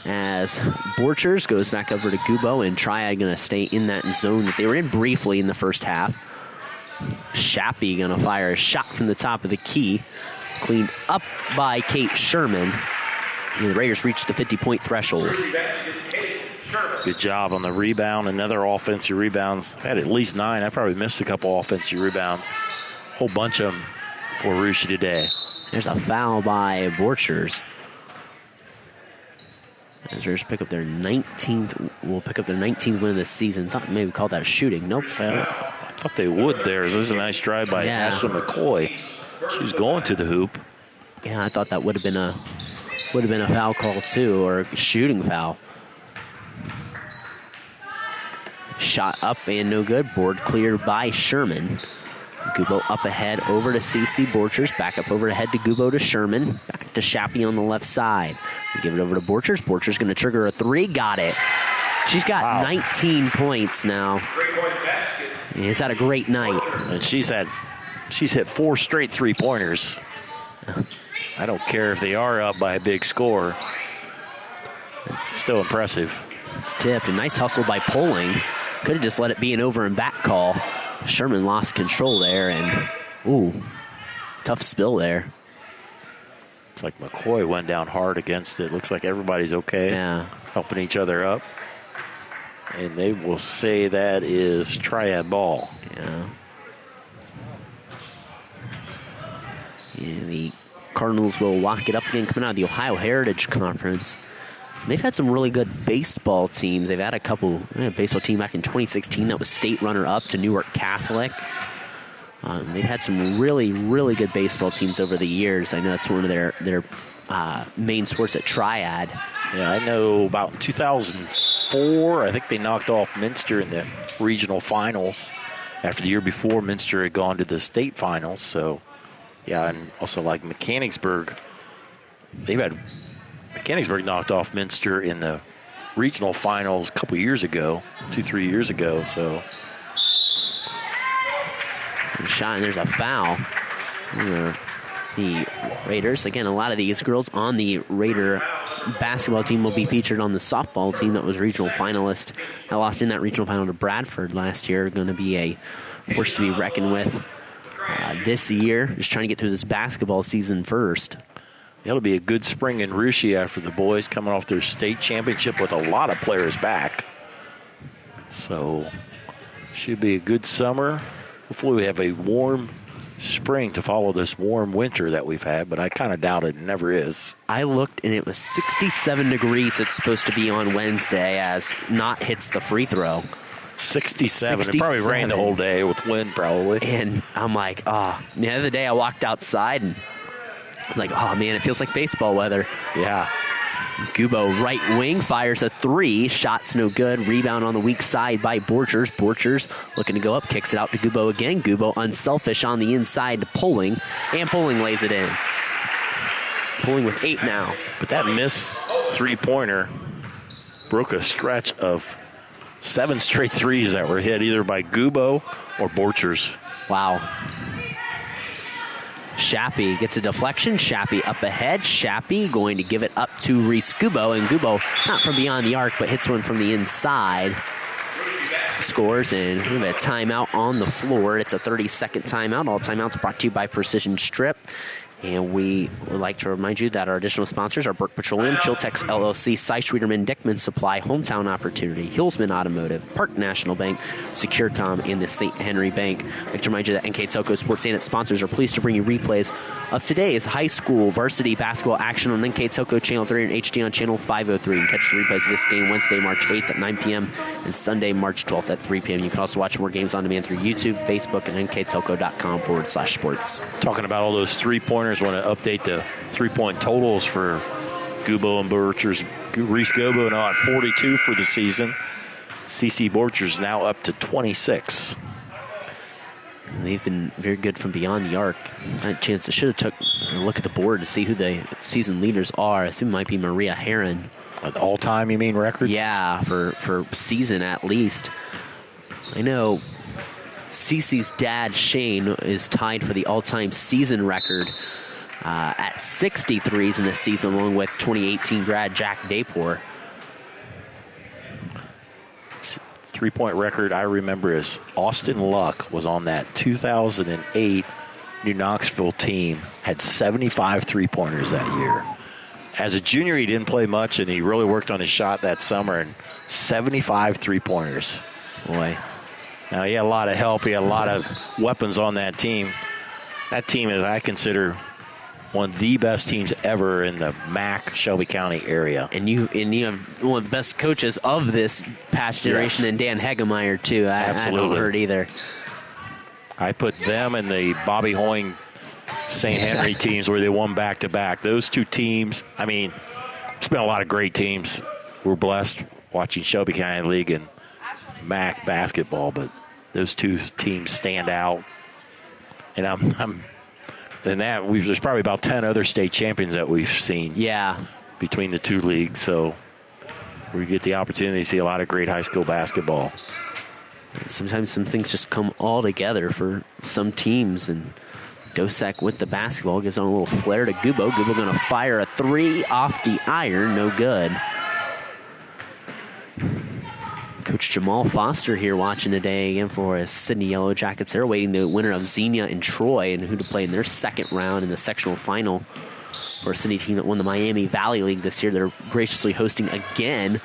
As Borchers goes back over to Gubo, and Triad going to stay in that zone that they were in briefly in the first half. Shappy going to fire a shot from the top of the key. Cleaned up by Kate Sherman. And the Raiders reached the 50-point threshold. Good job on the rebound. Another offensive rebounds. Had at least 9. I probably missed a couple offensive rebounds. Whole bunch of them for Russia today. There's a foul by Borchers. As Raiders pick up their 19th, will pick up their 19th win of the season. Thought maybe called that a shooting. Nope. I thought they would there. This is a nice drive by Ashley McCoy. She was going to the hoop. Yeah, I thought that would have been a foul call too, or a shooting foul. Shot up and no good. Board cleared by Sherman. Gubo up ahead over to CC Borchers. Back up overhead to Gubo to Sherman. Back to Shappy on the left side. We give it over to Borchers. Borchers going to trigger a 3. Got it. She's got 19 points now. It's had a great night. And she's hit 4 straight 3-pointers. I don't care if they are up by a big score. It's still impressive. It's tipped. A nice hustle by Poling. Could have just let it be an over and back call. Sherman lost control there, and tough spill there. It's like McCoy went down hard against it. Looks like everybody's okay. Yeah. Helping each other up. And they will say that is Triad ball. Yeah. The Cardinals will lock it up again coming out of the Ohio Heritage Conference. They've had some really good baseball teams. They've had a couple. They had a baseball team back in 2016 that was state runner-up to Newark Catholic. They've had some really, really good baseball teams over the years. I know that's one of their main sports at Triad. Yeah, I know about 2004, I think they knocked off Minster in the regional finals. After the year before, Minster had gone to the state finals. So, yeah, and also like Mechanicsburg, Mechanicsburg knocked off Minster in the regional finals a couple years ago, 2-3 years ago. So, shot, and there's a foul. The Raiders, again, a lot of these girls on the Raider basketball team will be featured on the softball team that was regional finalist. I lost in that regional final to Bradford last year. Going to be a force to be reckoned with this year. Just trying to get through this basketball season first. It'll be a good spring in Russia after the boys coming off their state championship with a lot of players back. So, should be a good summer. Hopefully we have a warm spring to follow this warm winter that we've had, but I kind of doubt it never is. I looked, and it was 67 degrees. It's supposed to be on Wednesday as Knott hits the free throw. 67. It probably rained the whole day with wind probably. And I'm like, the other day I walked outside, and I was like, oh, man, it feels like baseball weather. Yeah. Gubo, right wing, fires a three. Shot's no good. Rebound on the weak side by Borchers. Borchers looking to go up, kicks it out to Gubo again. Gubo unselfish on the inside to Poling, and Poling lays it in. Poling with 8 now. But that missed three-pointer broke a stretch of 7 straight threes that were hit either by Gubo or Borchers. Wow. Shappy gets a deflection. Shappy up ahead. Shappy going to give it up to Reese Gubo. And Gubo, not from beyond the arc, but hits one from the inside. Scores, and we have a timeout on the floor. It's a 30-second timeout. All timeouts brought to you by Precision Strip. And we would like to remind you that our additional sponsors are Burke Petroleum, Chiltex LLC, Seiss Riederman Dickman Supply, Hometown Opportunity, Hillsman Automotive, Park National Bank, SecureCom, and the St. Henry Bank. I'd like to remind you that NKTelco Sports and its sponsors are pleased to bring you replays of today's high school varsity basketball action on NKTelco Channel 3 and HD on Channel 503. And catch the replays of this game Wednesday, March 8th at 9 p.m. and Sunday, March 12th at 3 p.m. You can also watch more games on demand through YouTube, Facebook, and nktelco.com/sports. Talking about all those three-pointers, want to update the three-point totals for Gubo and Borchers. Reese Gubo now at 42 for the season. CC Borchers now up to 26. And they've been very good from beyond the arc. I had a chance to should have took a look at the board to see who the season leaders are. I assume it might be Maria Heron. All-time, you mean, records? Yeah, for season at least. I know Cece's dad, Shane, is tied for the all-time season record at 63s in this season, along with 2018 grad Jack Daypor. Three-point record I remember is Austin Luck was on that 2008 New Knoxville team, had 75 three-pointers that year. As a junior, he didn't play much, and he really worked on his shot that summer, and 75 three-pointers. Boy. Now, he had a lot of help. He had a lot of weapons on that team. That team is, I consider, one of the best teams ever in the MAC Shelby County area. And you have one of the best coaches of this past generation, and Dan Hegemeyer, too. Absolutely. I don't hurt either. I put them and the Bobby Hoying St. Henry teams where they won back-to-back. Those two teams, I mean, there's been a lot of great teams. We're blessed watching Shelby County League and MAC basketball, but those two teams stand out. And there's probably about 10 other state champions that we've seen. Yeah. Between the two leagues, so we get the opportunity to see a lot of great high school basketball. Sometimes some things just come all together for some teams, and Dosek with the basketball, gives on a little flare to Gubo. Gubo going to fire a three off the iron, no good. Coach Jamal Foster here watching today again for his Sidney Yellow Jackets. They're waiting the winner of Xenia and Troy and who to play in their second round in the sectional final for a Sidney team that won the Miami Valley League this year. They're graciously hosting again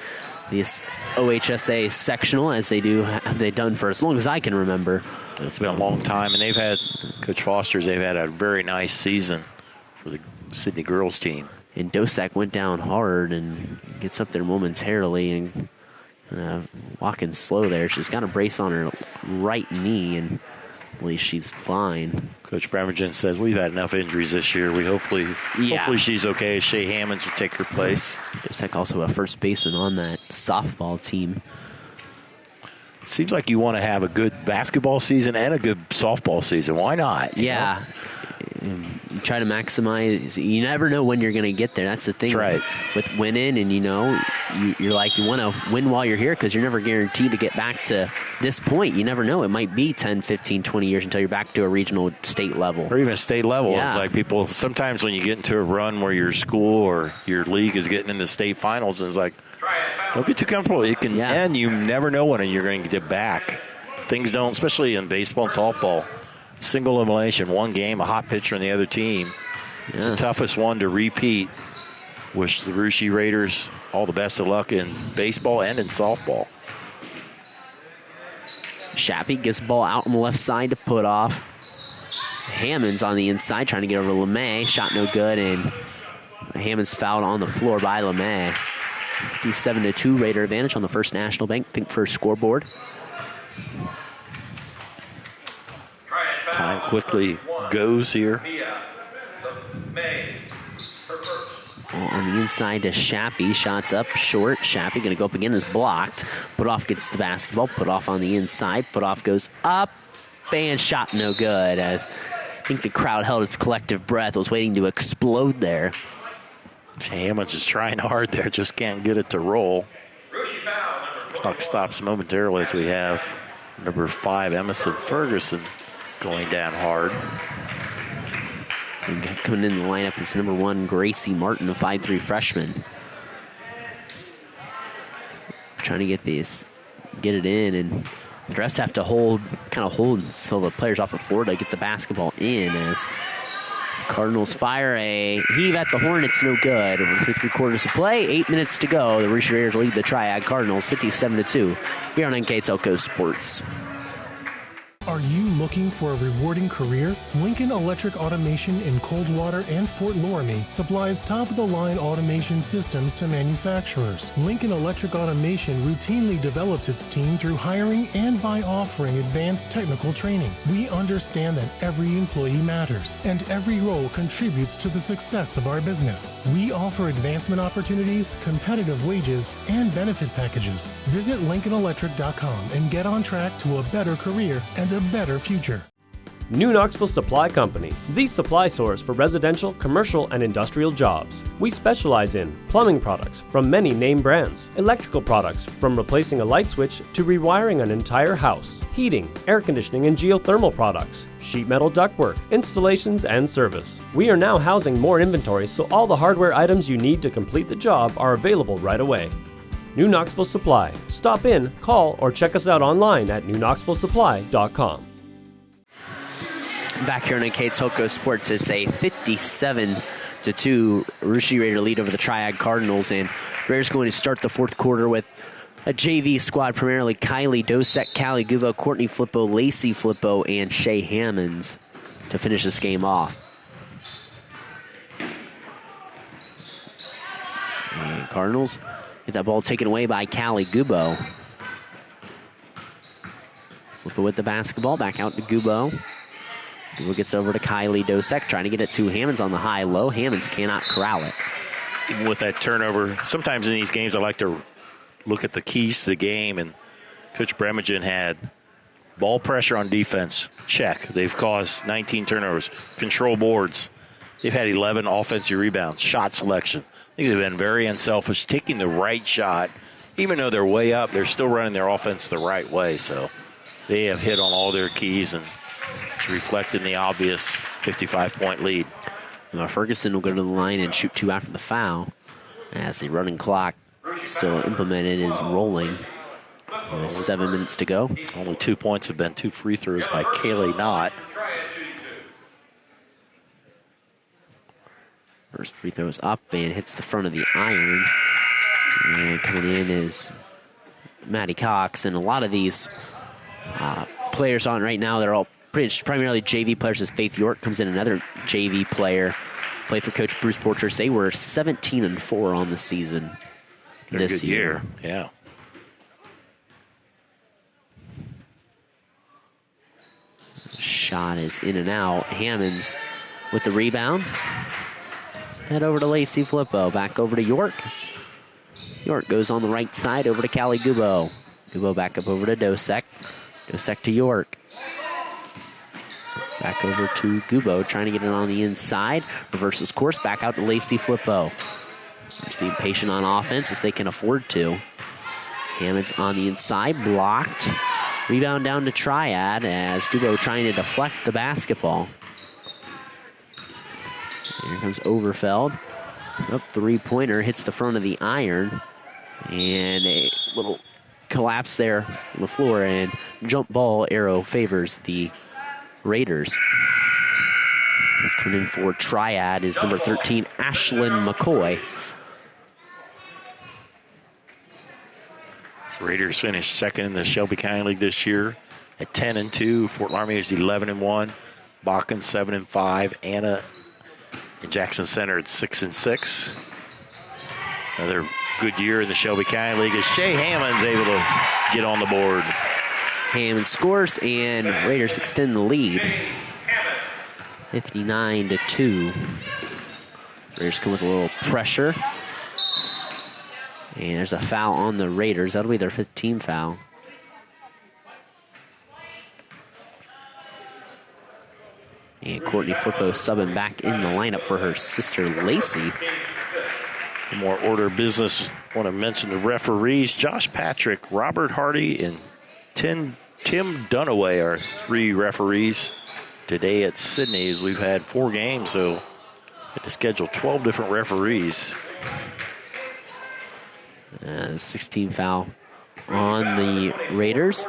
this OHSAA Sectional, as they've done for as long as I can remember. It's been a long time, and they've had, Coach Foster's, they've had a very nice season for the Sidney girls team. And Dosek went down hard and gets up there momentarily and walking slow there. She's got a brace on her right knee, and at least she's fine. Coach Bremergen says we've had enough injuries this year. Hopefully she's okay. Shay Hammonds will take her place. Dosek also a first baseman on that softball team. Seems like you want to have a good basketball season and a good softball season. Why not? Yeah. You try to maximize. You never know when you're going to get there. That's the thing. That's right. With winning, and you're like, you want to win while you're here because you're never guaranteed to get back to this point. You never know. It might be 10, 15, 20 years until you're back to a regional state level. Or even state level. Yeah. It's like people, sometimes when you get into a run where your school or your league is getting into state finals, it's like, don't get too comfortable. It can end. You never know when you're going to get back. Things don't, especially in baseball and softball. Single elimination, one game, a hot pitcher on the other team. Yeah. It's the toughest one to repeat. Wish the Russia Raiders all the best of luck in baseball and in softball. Shappy gets the ball out on the left side to put off. Hammonds on the inside trying to get over LeMay. Shot no good, and Hammonds fouled on the floor by LeMay. 57-2 Raider advantage on the First National Bank. Think first scoreboard. Time quickly goes here. Ball on the inside to Shappy. Shots up short. Shappy going to go up again, is blocked. Putoff gets the basketball. Putoff on the inside. Putoff goes up and shot no good, as I think the crowd held its collective breath. Was waiting to explode there. Hammonds is trying hard there, just can't get it to roll. Clock stops momentarily as we have number 5, Emerson Ferguson, going down hard. And coming in the lineup is number 1, Gracie Martin, a 5'3" freshman. Trying to get it in, and the refs have to hold until the players off the floor to get the basketball in, as Cardinals fire a heave at the horn. It's no good. With 3 quarters to play, 8 minutes to go. The Russia Raiders lead the Triad Cardinals 57-2 here on NKTelco Sports. Are you looking for a rewarding career? Lincoln Electric Automation in Coldwater and Fort Loramie supplies top-of-the-line automation systems to manufacturers. Lincoln Electric Automation routinely develops its team through hiring and by offering advanced technical training. We understand that every employee matters, and every role contributes to the success of our business. We offer advancement opportunities, competitive wages, and benefit packages. Visit LincolnElectric.com and get on track to a better career and a better future. New Knoxville Supply Company, the supply source for residential, commercial, and industrial jobs. We specialize in plumbing products from many name brands, electrical products from replacing a light switch to rewiring an entire house, heating, air conditioning, and geothermal products, sheet metal ductwork, installations, and service. We are now housing more inventory, so all the hardware items you need to complete the job are available right away. New Knoxville Supply. Stop in, call, or check us out online at newknoxvillesupply.com. Back here on NKTelco Sports, it's a 57-2 Russia Raider lead over the Triad Cardinals, and Raiders going to start the fourth quarter with a JV squad, primarily Kylie Dosek, Callie Gubo, Courtney Flippo, Lacey Flippo, and Shay Hammonds to finish this game off. And Cardinals get that ball taken away by Callie Gubo. Flippo with the basketball, back out to Gubo. Gubo gets over to Kylie Dosek, trying to get it to Hammonds on the high-low. Hammonds cannot corral it. Even with that turnover, sometimes in these games I like to look at the keys to the game, and Coach Bremergen had ball pressure on defense, check. They've caused 19 turnovers. Control boards. They've had 11 offensive rebounds. Shot selection. I think they've been very unselfish, taking the right shot. Even though they're way up, they're still running their offense the right way. So they have hit on all their keys, and it's reflected in the obvious 55-point lead. Now Ferguson will go to the line and shoot 2 after the foul, as the running clock still implemented is rolling. With 7 minutes to go. Only 2 points have been 2 free throws by Kaylee Knott. First free throw is up and hits the front of the iron. And coming in is Maddie Cox. And a lot of these players on right now, they're all primarily JV players, as Faith York comes in, another JV player. Played for Coach Bruce Borchers. They were 17-4 on the season this year. Yeah. Shot is in and out. Hammonds with the rebound. Head over to Lacey Flippo. Back over to York. York goes on the right side over to Callie Gubo. Gubo back up over to Dosek. Dosek to York. Back over to Gubo, trying to get it on the inside. Reverses course, back out to Lacey Flippo. Just being patient on offense as they can afford to. Hammonds on the inside, blocked. Rebound down to Triad as Gubo trying to deflect the basketball. Here comes Overfeld. Up three-pointer, hits the front of the iron. And a little collapse there on the floor, and jump ball arrow favors the Raiders. Is coming in for Triad is number 13, Ashlyn McCoy. Raiders finished second in the Shelby County League this year at 10-2. Fort Laramie is 11-1. Bakken 7-5. Anna and Jackson Center at 6-6. Another good year in the Shelby County League as Shay Hammond's able to get on the board. Hammond scores and Raiders extend the lead. 59-2. Raiders come with a little pressure. And there's a foul on the Raiders. That'll be their 15th foul. And Courtney Flippo subbing back in the lineup for her sister Lacey. More order of business. I want to mention the referees. Josh Patrick, Robert Hardy, and Tim Dunaway are 3 referees today at Sidney, as we've had 4 games, so had to schedule 12 different referees. 16 foul on the Raiders.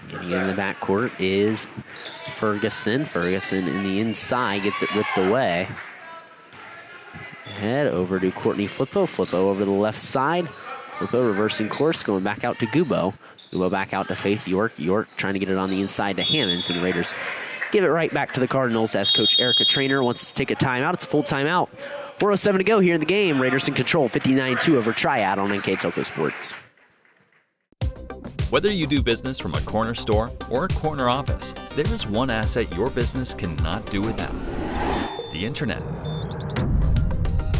Getting in the backcourt is Ferguson. Ferguson in the inside gets it ripped away. Head over to Courtney Flippo. Flippo over the left side. Flippo reversing course, going back out to Gubo. Gubo back out to Faith York. York trying to get it on the inside to Hammonds, and the Raiders give it right back to the Cardinals as Coach Erica Trainer wants to take a timeout. It's a full timeout. 4:07 to go here in the game. Raiders in control, 59-2 over Triad on NKTelco Sports. Whether you do business from a corner store or a corner office, there is one asset your business cannot do without: the Internet.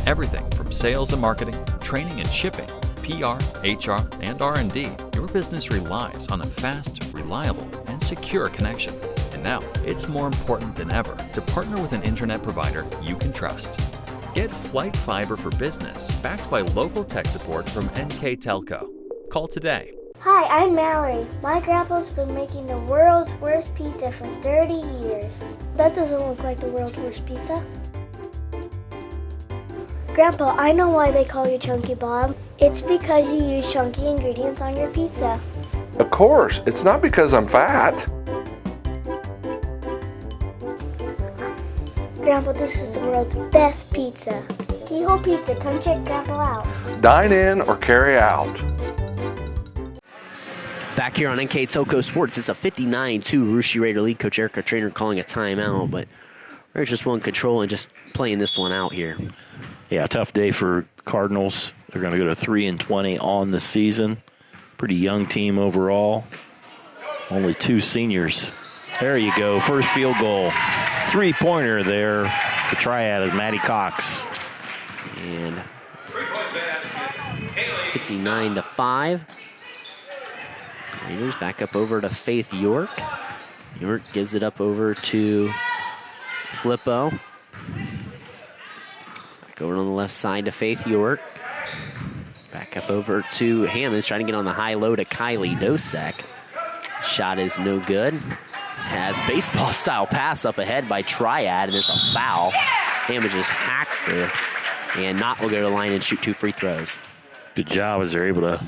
Everything from sales and marketing, training and shipping, PR, HR, and R&D, your business relies on a fast, reliable, and secure connection. And now, it's more important than ever to partner with an internet provider you can trust. Get Flight Fiber for Business, backed by local tech support from NKTelco. Call today. Hi, I'm Mallory. My grandpa's been making the world's worst pizza for 30 years. That doesn't look like the world's worst pizza. Grandpa, I know why they call you Chunky Bob. It's because you use chunky ingredients on your pizza. Of course, it's not because I'm fat. Grandpa, this is the world's best pizza. Keyhole Pizza, come check Grandpa out. Dine in or carry out. Back here on NKTelco Sports, it's a 59-2 Rushi Raider lead. Coach Erica Trainer calling a timeout, but we're just willing control and just playing this one out here. Yeah, tough day for Cardinals. They're going to go to 3-20 on the season. Pretty young team overall. Only 2 seniors. There you go, first field goal. 3-pointer there for Triad is Maddie Cox. And 59-5. Raiders back up over to Faith York. York gives it up over to Flippo. Back over on the left side to Faith York. Back up over to Hammonds, trying to get on the high-low to Kylie Dosek. Shot is no good. has baseball-style pass up ahead by Triad, and there's a foul. Damages hacked there, and Knott will go to the line and shoot 2 free throws. Good job as they're able to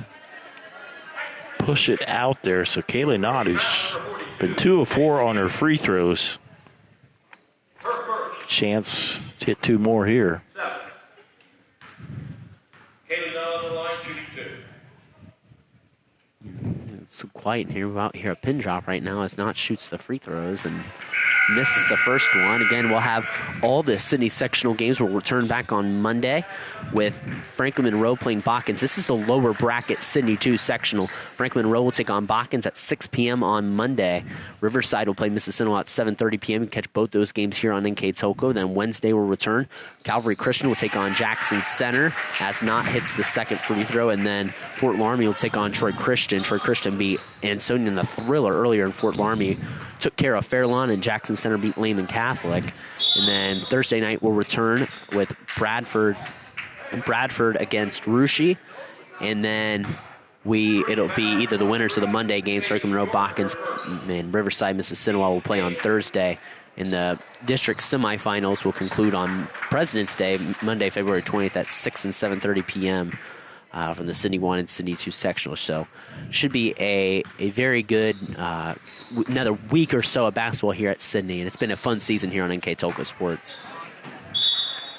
push it out there. So Kaylee Knott, who's been 2 of 4 on her free throws, chance to hit 2 more here. It's so quiet here. We're out here a pin drop right now as Knott shoots the free throws and misses the first one. Again, we'll have all the Sidney sectional games. We'll return back on Monday with Franklin Monroe playing Botkins. This is the lower bracket Sidney 2 sectional. Franklin Monroe will take on Botkins at 6 p.m. on Monday. Riverside will play Mississippi at 7:30 p.m. You can catch both those games here on NKTelco. Then Wednesday we'll return. Calvary Christian will take on Jackson Center as Knott hits the second free throw. And then Fort Laramie will take on Troy Christian. Troy Christian beat Ansonia in the Thriller earlier, in Fort Laramie took care of Fairlawn, and Jackson Center beat Lehman Catholic. And then Thursday night we'll return with Bradford against Russia. And then it'll be either the winners of the Monday games, Franklin Monroe, Botkins, and Riverside, Mississippi will play on Thursday. And the district semifinals will conclude on President's Day, Monday, February 20th at 6 and 7:30 p.m. From the Sidney 1 and Sidney 2 sectional. So should be a very good another week or so of basketball here at Sidney. And it's been a fun season here on NKTelco Sports.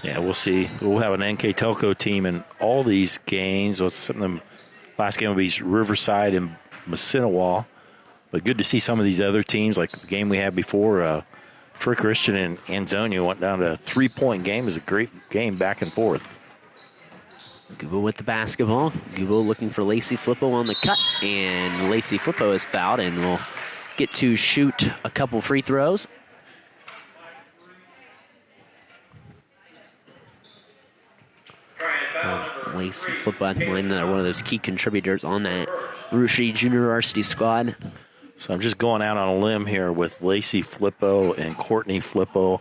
Yeah, we'll see. We'll have an NKTelco team in all these games. Last game will be Riverside and Mississinawa. But good to see some of these other teams, like the game we had before. Troy Christian and Ansonia went down to a 3-point game. It was a great game back and forth. Gubo with the basketball. Gubo looking for Lacey Flippo on the cut, and Lacey Flippo is fouled and will get to shoot a couple free throws. Lacey Flippo, one of those key contributors on that Russia Junior Varsity squad. So I'm just going out on a limb here with Lacey Flippo and Courtney Flippo.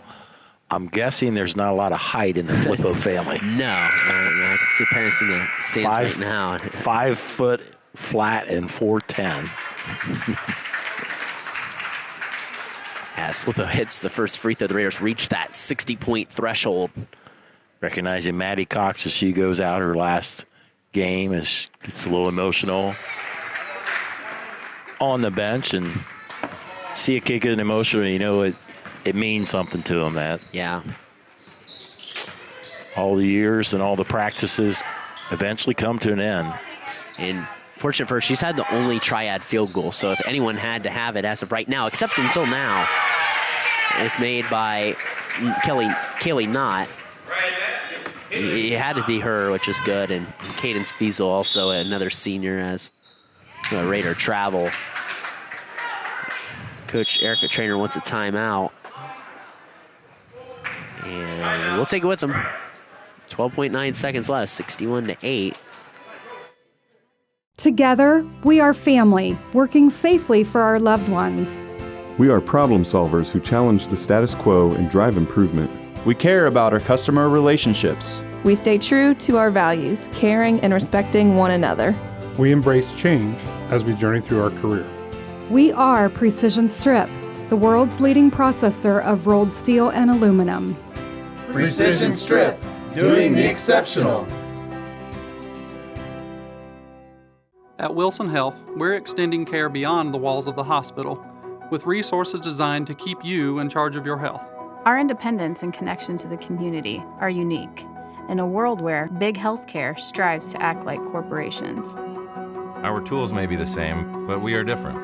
I'm guessing there's not a lot of height in the Flippo family. No. I can see parents in the stands right now. 5 foot flat and 4'10". As Flippo hits the first free throw, the Raiders reach that 60-point threshold. Recognizing Maddie Cox as she goes out her last game, as she gets a little emotional on the bench, and see a kid getting emotional, you know it means something to them. That all the years and all the practices eventually come to an end. And fortunate for her, she's had the only Triad field goal. So if anyone had to have it as of right now, except until now, it's made by Kaylee Knott. It had to be her, which is good. And Cadence Fiesel, also another senior, as Raider travel. Coach Erica Trainer wants a timeout. And we'll take it with them. 12.9 seconds left, 61-8. Together, we are family, working safely for our loved ones. We are problem solvers who challenge the status quo and drive improvement. We care about our customer relationships. We stay true to our values, caring and respecting one another. We embrace change as we journey through our career. We are Precision Strip, the world's leading processor of rolled steel and aluminum. Precision Strip, doing the exceptional. At Wilson Health, we're extending care beyond the walls of the hospital with resources designed to keep you in charge of your health. Our independence and connection to the community are unique in a world where big healthcare strives to act like corporations. Our tools may be the same, but we are different.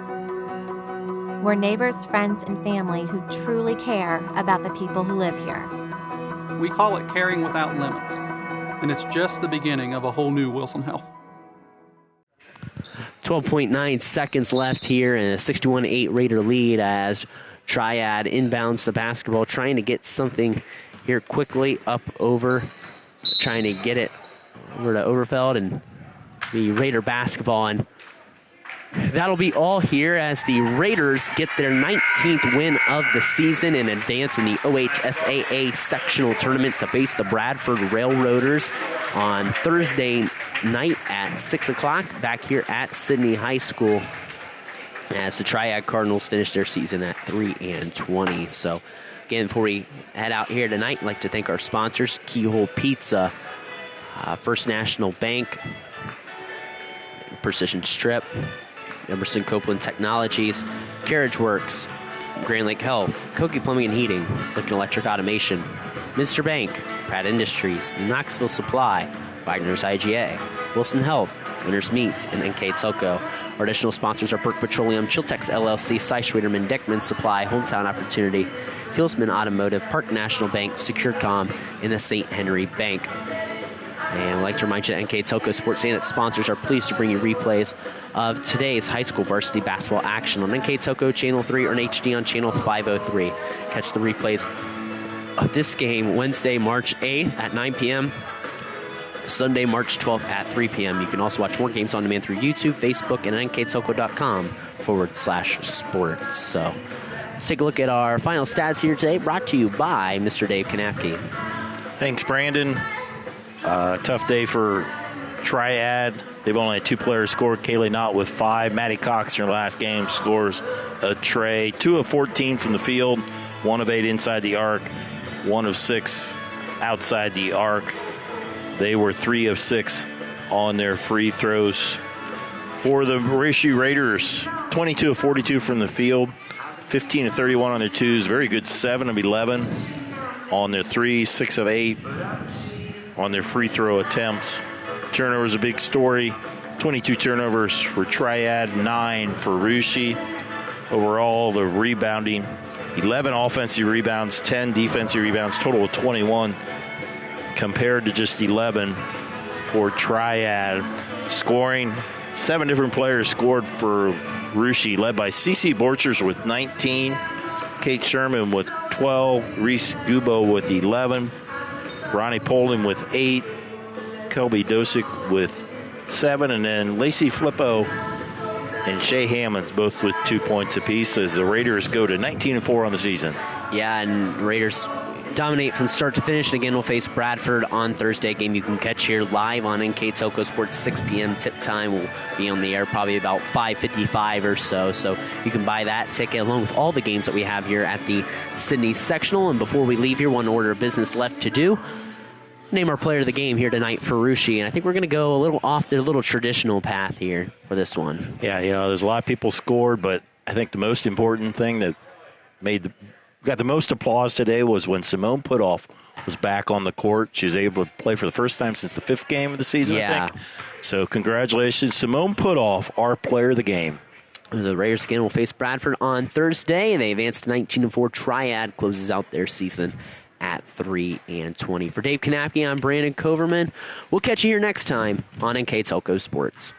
We're neighbors, friends, and family who truly care about the people who live here. We call it caring without limits, and it's just the beginning of a whole new Wilson Health. 12.9 seconds left here, and a 61-8 Raider lead as Triad inbounds the basketball, trying to get something here quickly up over, trying to get it over to Overfeld, and the Raider basketball. And that'll be all here as the Raiders get their 19th win of the season and advance in the OHSAA Sectional Tournament to face the Bradford Railroaders on Thursday night at 6 o'clock back here at Sidney High School. as the Triad Cardinals finish their season at 3-20. So, again, before we head out here tonight, I'd like to thank our sponsors, Keyhole Pizza, First National Bank, Precision Strip, Emerson Copeland Technologies, Carriage Works, Grand Lake Health, Koki Plumbing and Heating, Lincoln Electric Automation, Mr. Bank, Pratt Industries, Knoxville Supply, Wagner's IGA, Wilson Health, Winners Meats, and NKTelco. Our additional sponsors are Burke Petroleum, Chiltex LLC, Seisch-Schwederman, Dickman Supply, Hometown Opportunity, Hillsman Automotive, Park National Bank, SecureCom, and the St. Henry Bank. And I'd like to remind you that NKTelco Sports and its sponsors are pleased to bring you replays of today's high school varsity basketball action on NKTelco Channel 3 or in HD on Channel 503. Catch the replays of this game Wednesday, March 8th at 9 p.m., Sunday, March 12th at 3 p.m. You can also watch more games on demand through YouTube, Facebook, and nktelco.com/sports. So let's take a look at our final stats here today, brought to you by Mr. Dave Kanapke. Thanks, Brandon. Tough day for Triad. They've only had 2 players scored. Kaylee Knott with 5. Maddie Cox in her last game scores a tray. 2 of 14 from the field, 1 of 8 inside the arc, 1 of 6 outside the arc. They were 3 of 6 on their free throws. For the Varsity Raiders, 22 of 42 from the field, 15 of 31 on their twos. Very good 7 of 11 on their threes, 6 of 8 on their free throw attempts. Turnovers a big story. 22 turnovers for Triad, 9 for Varsity. Overall, the rebounding, 11 offensive rebounds, 10 defensive rebounds, total of 21. Compared to just 11 for Triad. Scoring, 7 different players scored for Varsity, led by Cece Borchers with 19, Kate Sherman with 12, Reese Gubo with 11, Ronnie Poland with 8, Kelby Dosick with 7, and then Lacey Flippo and Shay Hammonds both with 2 points apiece as the Raiders go to 19-4 on the season. Yeah, and Raiders dominate from start to finish. And again, we'll face Bradford on Thursday. Game you can catch here live on NKTelco Sports, 6 p.m. tip time. We'll be on the air probably about 5:55 or so. So you can buy that ticket along with all the games that we have here at the Sidney Sectional. And before we leave here, one order of business left to do. Name our player of the game here tonight for Varsity. And I think we're going to go a little off the little traditional path here for this one. Yeah, there's a lot of people scored, but I think the most important thing that got the most applause today was when Simone Putoff was back on the court. She was able to play for the first time since the 5th game of the season, I think. So congratulations, Simone Putoff, our player of the game. The Raiders again will face Bradford on Thursday, and they advance to 19-4. Triad closes out their season at 3-20. For Dave Kanapke, I'm Brandon Coverman. We'll catch you here next time on NKTelco Sports.